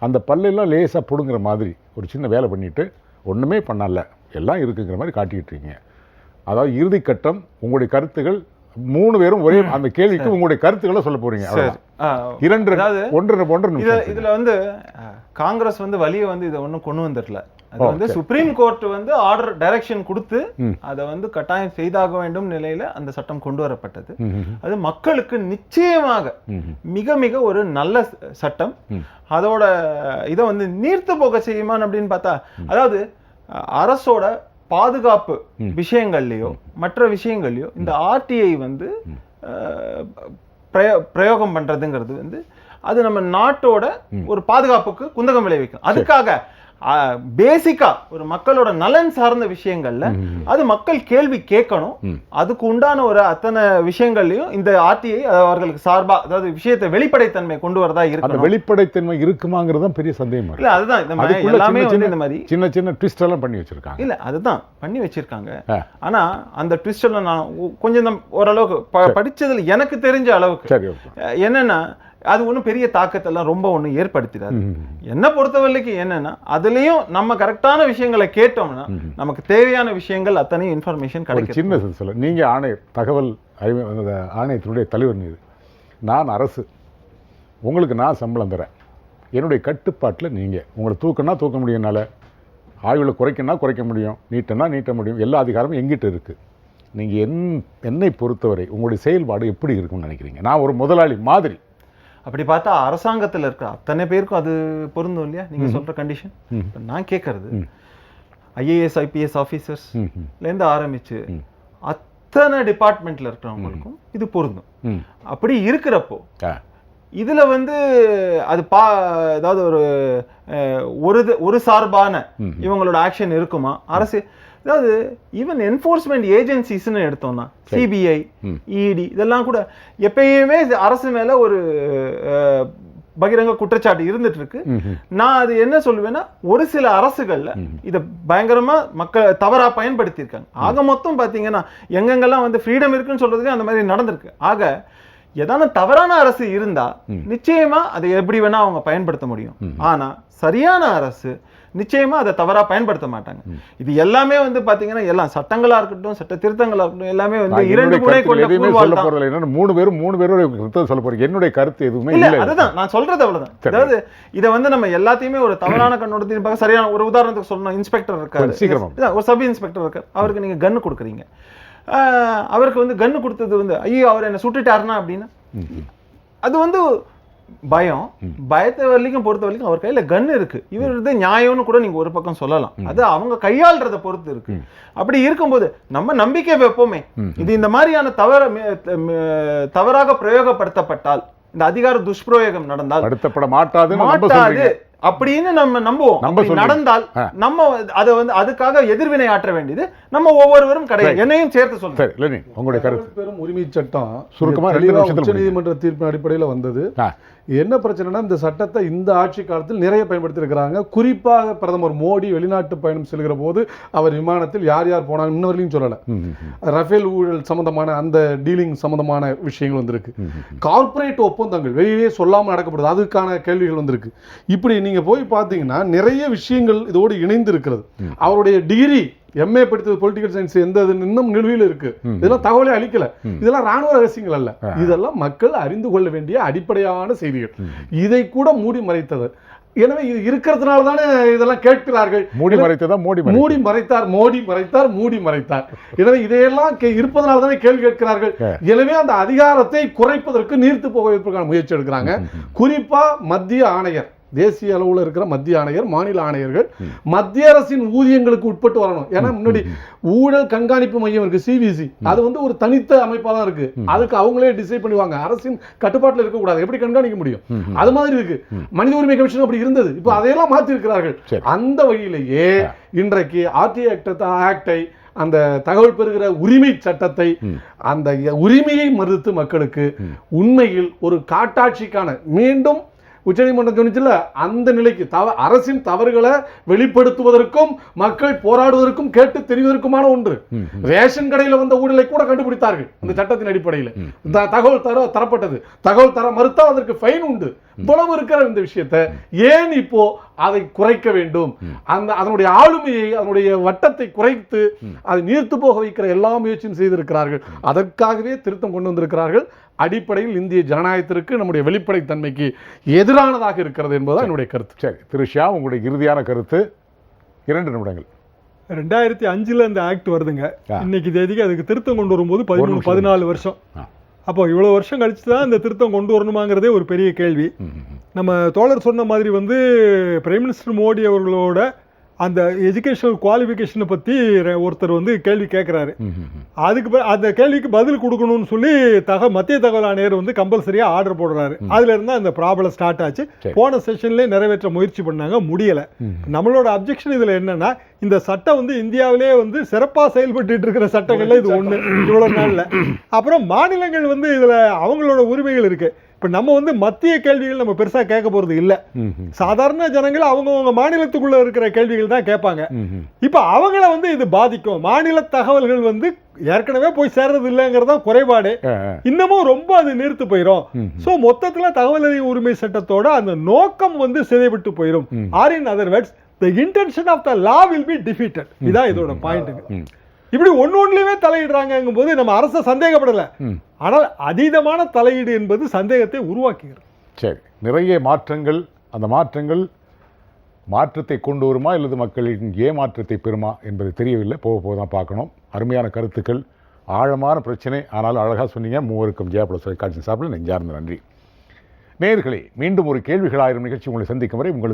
அந்த பல்லெல்லாம் லேசாக பிடுங்குற மாதிரி ஒரு சின்ன வேலை பண்ணிவிட்டு ஒன்றுமே பண்ணல எல்லாம் இருக்குங்கிற மாதிரி காட்டிக்கிட்டு இருக்கீங்க. அதாவது இறுதி கட்டம், உங்களுடைய கருத்துகள் 3 பேரும் ஒரே அந்த கேள்விக்கு உங்களுடைய கருத்துக்களை சொல்ல போறீங்க. இதுல வந்து காங்கிரஸ் வந்து வழியை வந்து இதை ஒன்றும் கொண்டு வந்துடல. அது வந்து சுப்ரீம் கோர்ட் வந்து ஆர்டர் டைரக்ஷன் கொடுத்து அதை வந்து கட்டாயம் செய்தாக வேண்டும் நிலையில அந்த சட்டம் கொண்டு வரப்பட்டது. அது மக்களுக்கு நிச்சயமாக மிக மிக ஒரு நல்ல சட்டம். அதோட இதை வந்து நீர்த்து போக செய்யுமான்னு அப்படின்னு பார்த்தா, அதாவது அரசோட பாதுகாப்பு விஷயங்கள்லயோ மற்ற விஷயங்கள்லயோ இந்த ஆர்டிஐ வந்து பிரயோகம் பண்றதுங்கிறது வந்து அது நம்ம நாட்டோட ஒரு பாதுகாப்புக்கு குந்தகம் விளைவிக்கும். அதுக்காக பேசிக்கா ஒரு மக்களோட நலன் சார்ந்த விஷயங்கள்ல அது மக்கள் கேள்வி கேட்கணும். அதுக்கு உண்டான ஒரு அத்தனை விஷயங்கள்லயும் இந்த ஆர்டிஐ அவர்களுக்கு சார்பா, அதாவது விஷயத்தை வெளிப்படைத்தன்மை கொண்டு வரதா இருக்கு. வெளிப்படைத்தன்மை இருக்குமாங்கிறது தான் பெரிய சந்தேகம். இல்ல அதுதான் இந்த மாதிரி எல்லாமே வந்து இந்த மாதிரி சின்ன சின்ன ட்விஸ்ட் எல்லாம் பண்ணி வச்சிருக்காங்க. இல்ல அதுதான் பண்ணி வச்சிருக்காங்க. ஆனா அந்த ட்விஸ்ட் எல்லாம் நான் கொஞ்சம் ஓரளவுக்கு படிச்சதுல எனக்கு தெரிஞ்ச அளவுக்கு என்னன்னா அது ஒன்றும் பெரிய தாக்கத்தெல்லாம் ரொம்ப ஒன்றும் ஏற்படுத்திடாது. என்ன பொறுத்தவரைக்கும் என்னன்னா அதுலயும் நம்ம கரெக்டான விஷயங்களை கேட்டோம்னா நமக்கு தேவையான விஷயங்கள் அத்தனையும் இன்ஃபர்மேஷன் கிடைக்கும். சின்ன சொல்ல, நீங்க தகவல் ஆணையத்தினுடைய தலைவர் மீது நான் அரசு, உங்களுக்கு நான் சம்பளம் தரேன், என்னுடைய கட்டுப்பாட்டில் நீங்கள் உங்களை தூக்கணும்னா தூக்க முடியும்னால, ஆய்வுகளை குறைக்கணும்னா குறைக்க முடியும், நீட்டனா நீட்ட முடியும், எல்லா அதிகாரமும் எங்கிட்ட இருக்குது. நீங்கள் என்னை பொறுத்தவரை உங்களுடைய செயல்பாடு எப்படி இருக்கும்னு நினைக்கிறீங்க? நான் ஒரு முதலாளி மாதிரி. அப்படி பார்த்தா அரசாங்கத்தில் இருக்கிற அத்தனை பேருக்கும் அது பொருந்தும் இல்லையா நீங்க சொல்ற கண்டிஷன்? நான் கேட்கறது ஐஏஎஸ் ஐபிஎஸ் ஆஃபீஸர்ஸ்லேருந்து ஆரம்பிச்சு அத்தனை டிபார்ட்மெண்ட்ல இருக்கிறவங்களுக்கும் இது பொருந்தும். அப்படி இருக்கிறப்போ இதுல வந்து அது அதாவது ஒரு சார்பான இவங்களோட ஆக்ஷன் இருக்குமா? அரசு அதாவது ஈவன் என்ஃபோர்ஸ்மெண்ட் ஏஜென்சிஸ்ன்னு எடுத்தோம்னா சிபிஐ, இடி இதெல்லாம் கூட எப்பயுமே அரசு மேல ஒரு பகிரங்க குற்றச்சாட்டு இருந்துட்டு இருக்கு. நான் அது என்ன சொல்லுவேன்னா, ஒரு சில அரசுகள்ல இத பயங்கரமா மக்கள் தவறா பயன்படுத்தி இருக்காங்க. ஆக மொத்தம் பாத்தீங்கன்னா எங்கெங்கெல்லாம் வந்து ஃப்ரீடம் இருக்குன்னு சொல்றதுக்கு அந்த மாதிரி நடந்திருக்கு. ஆக ஏதான தவறான அரசு இருந்தா நிச்சயமா அதை எப்படி வேணா அவங்க பயன்படுத்த முடியும். ஆனா சரியான அரசு நிச்சயமா அதை தவறா பயன்படுத்த மாட்டாங்க. இது எல்லாமே வந்து பாத்தீங்கன்னா எல்லாம் சட்டங்களா இருக்கட்டும், சட்ட திருத்தங்களா இருக்கட்டும், எல்லாமே வந்து 2 முறை கொண்ட கூறுவாள் தான். 3 பேரும் சொல்ல போறீங்க. என்னுடைய கருத்து எதுவுமே இல்ல. அதுதான் நான் சொல்றது, அவ்வளவுதான். அதாவது இதை வந்து நம்ம எல்லாத்தையுமே ஒரு தவறான கண்ணோட்டத்தின் பார்க்க சரியான ஒரு உதாரணத்துக்கு சொல்லணும். இன்ஸ்பெக்டர் இருக்காரு, ஒரு சப் இன்ஸ்பெக்டர் இருக்காரு, அவருக்கு நீங்க கன்னு கொடுக்குறீங்க. அவருக்கு வந்து கன்னு கொடுத்தது வந்து ஐயோ அவர் என்ன சுட்டுட்டாருன்னா அப்படின்னா அது வந்து பயத்தை வரைக்கும் பொறுத்த வரைக்கும் அவர் கையில கன் இருக்கு, இவரது நியாயம்னு கூட நீங்க ஒரு பக்கம் சொல்லலாம். அது அவங்க கையாள்றத பொறுத்து இருக்கு. அப்படி இருக்கும்போது நம்ம நம்பிக்கை வைப்போமே, இது இந்த மாதிரியான தவறாக பிரயோகப்படுத்தப்பட்டால், இந்த அதிகார துஷ்பிரயோகம் நடந்தால் மாட்டாது அப்படின்னு நம்ம நம்புவோம். அப்படி நடந்தால் நம்ம அதை வந்து அதுக்காக எதிர்வினை ஆற்ற வேண்டியது நம்ம ஒவ்வொருவரும் கிடையாது. என்னையும் சேர்த்து சொல்றேன். உங்களுடைய கருத்து. பெரும் உரிமை சட்டம் சுருக்கமா உச்சநீதிமன்ற தீர்ப்பின் அடிப்படையில் வந்தது. என்ன பிரச்சனைனா இந்த சட்டத்தை இந்த ஆட்சி காலத்தில் நிறைய பயன்படுத்தி இருக்கிறாங்க. குறிப்பாக பிரதமர் மோடி வெளிநாட்டு பயணம் செல்கிற போது அவர் விமானத்தில் யார் யார் போனாங்க இன்ன வரையும் சொல்லல. ரஃபேல் ஊழல் சம்பந்தமான அந்த டீலிங் சம்பந்தமான விஷயங்கள் வந்திருக்கு. கார்ப்பரேட் ஒப்பந்தங்கள் வெளியே சொல்லாமல் நடக்கப்படுது, அதுக்கான கேள்விகள் வந்திருக்கு. இப்படி நீங்க போய் பார்த்தீங்கன்னா நிறைய விஷயங்கள் இதோடு இணைந்து இருக்கிறது. அவருடைய டிகிரி எம்ஏ படித்தது பொலிட்டிக்கல் சயின்ஸ் எந்த இன்னும் நிலுவையில் இருக்கு. இதெல்லாம் தகவலே அளிக்கல. இதெல்லாம் ராணுவ ரகசியங்கள் அல்ல. இதெல்லாம் மக்கள் அறிந்து கொள்ள வேண்டிய அடிப்படையான செய்திகள். இதை கூட மூடி மறைத்தது. எனவே இது இருக்கிறதுனால தானே இதெல்லாம் கேட்கிறார்கள். மூடி மறைத்தார், மூடி மறைத்தார். எனவே இதையெல்லாம் இருப்பதனால தானே கேள்வி கேட்கிறார்கள். எனவே அந்த அதிகாரத்தை குறைப்பதற்கு நீர்த்து போவதற்கான முயற்சி எடுக்கிறாங்க. குறிப்பா மத்திய ஆணையர், தேசிய அளவில் இருக்கிற மத்திய ஆணையர், மாநில ஆணையர்கள் மத்திய அரசின் ஊதியங்களுக்கு உட்பட்டு வரணும். ஏன்னா முன்னாடி ஊழல் கண்காணிப்பு மையம் இருக்கு, சிவிசி, அது வந்து ஒரு தனித்த அமைப்பா தான் இருக்கு. அதுக்கு அவங்களே டிசைட் பண்ணுவாங்க. அரசின் கட்டுப்பாட்டில் இருக்கக்கூடாது, எப்படி கண்காணிக்க முடியும்? அது மாதிரி இருக்கு. மனித உரிமை கமிஷன் அப்படி இருந்தது. இப்போ அதையெல்லாம் மாற்றி இருக்கிறார்கள். அந்த வழியிலேயே இன்றைக்கு ஆர்டிஐ ஆக்டை, அந்த தகவல் பெறுகிற உரிமை சட்டத்தை, அந்த உரிமையை மறுத்து மக்களுக்கு உண்மையில் ஒரு காட்டாட்சிக்கான மீண்டும் உச்சநீதிமன்றம் சொன்னிச்சுல அந்த நிலைக்கு அரசின் தவறுகளை வெளிப்படுத்துவதற்கும் மக்கள் போராடுவதற்கும் கேட்டு தெரிவதற்குமான ஒன்று. ரேஷன் கடையில் வந்த ஊழலை கூட கண்டுபிடித்தார்கள் அந்த சட்டத்தின் அடிப்படையில். தகவல் தரப்பட்டது, தகவல் தர மறுத்தால் அதற்கு ஃபைன் உண்டு. இவ்வளவு இருக்கிற இந்த விஷயத்தை ஏன் இப்போ அதை குறைக்க வேண்டும்? அதனுடைய ஆளுமையை, அதனுடைய வட்டத்தை குறைத்து அதை நீர்த்து போக வைக்கிற எல்லா முயற்சியும் செய்திருக்கிறார்கள். அதற்காகவே திருத்தம் கொண்டு வந்திருக்கிறார்கள். அடிப்படையில் இந்திய ஜனநாயகத்திற்கு, நம்முடைய வெளிப்படைத்தன்மைக்கு எதிரானதாக இருக்கிறது என்பதுதான் என்னுடைய கருத்து. சரி திரு ஷியா, உங்களுடைய இறுதியான கருத்து 2 நிமிடங்கள். 2005 அந்த ஆக்ட் வருதுங்க. இன்னைக்கு தேதிக்கு அதுக்கு திருத்தம் கொண்டு வரும்போது 14 வருஷம். அப்போ இவ்வளவு வருஷம் கழிச்சு தான் இந்த திருத்தம் கொண்டு வரணுமாங்கிறதே ஒரு பெரிய கேள்வி. நம்ம தோழர் சொன்ன மாதிரி வந்து பிரைம் மினிஸ்டர் மோடி அவர்களோட அந்த எஜுகேஷனல் குவாலிஃபிகேஷனை பற்றி ஒருத்தர் வந்து கேள்வி கேட்குறாரு. அதுக்கு அந்த கேள்விக்கு பதில் கொடுக்கணும்னு சொல்லி மத்திய தகவல் ஆணையர் வந்து கம்பல்சரியாக ஆர்டர் போடுறாரு. அதுல இருந்தால் அந்த ப்ராப்ளம் ஸ்டார்ட் ஆச்சு. போன செஷன்லேயே நிறைவேற்ற முயற்சி பண்ணாங்க, முடியலை. நம்மளோட அப்ஜெக்ஷன் இதில் என்னன்னா, இந்த சட்டம் வந்து இந்தியாவிலே வந்து சிறப்பாக செயல்பட்டு இருக்கிற சட்டங்கள்ல இது ஒன்று இவ்வளோ நாளில். அப்புறம் மாநிலங்கள் வந்து இதில் அவங்களோட உரிமைகள் இருக்கு. இப்போ நம்ம வந்து மத்திய கேள்விகள் நம்ம பெருசாக கேட்க போகிறது இல்லை. சாதாரண ஜனங்கள் அவங்கவுங்க மாநிலத்துக்குள்ள இருக்கிற கேள்விகள் தான் கேட்பாங்க. இப்போ அவங்கள வந்து இது பாதிக்கும். மாநில தகவல்கள் வந்து ஏற்கனவே போய் சேர்றது இல்லைங்கிறதா குறைபாடு. இன்னமும் ரொம்ப அது நீர்த்து போயிடும். ஸோ மொத்தத்தில் தகவல் அறியும் உரிமை சட்டத்தோட அந்த நோக்கம் வந்து சிதைவிட்டு போயிடும். Or in other words, the intention of the law will be defeated. இதான் இதோட பாயிண்ட். இப்படி ஒன்னொன்னுலயுமே தலையிடுறாங்கும் போது நம்ம அரச சந்தேகப்படல. ஆனால் அதீதமான தலையீடு என்பது சந்தேகத்தை உருவாக்குகிறது. சரி, நிறைய மாற்றங்கள். அந்த மாற்றங்கள் மாற்றத்தை கொண்டு வருமா அல்லது மக்களின் ஏமாற்றத்தை பெறுமா என்பது தெரியவில்லை. போக போக தான் பார்க்கணும். அருமையான கருத்துக்கள், ஆழமான பிரச்சனை. ஆனாலும் அழகாக சொன்னீங்க. மூவருக்கும் ஜெயபுல தொலைக்காட்சி சார்பில் நெஞ்சார்ந்த நன்றி. நேயர்களே, மீண்டும் ஒரு கேள்விகள் ஆயிரம் நிகழ்ச்சி உங்களை சந்திக்கும் வரை உங்கள்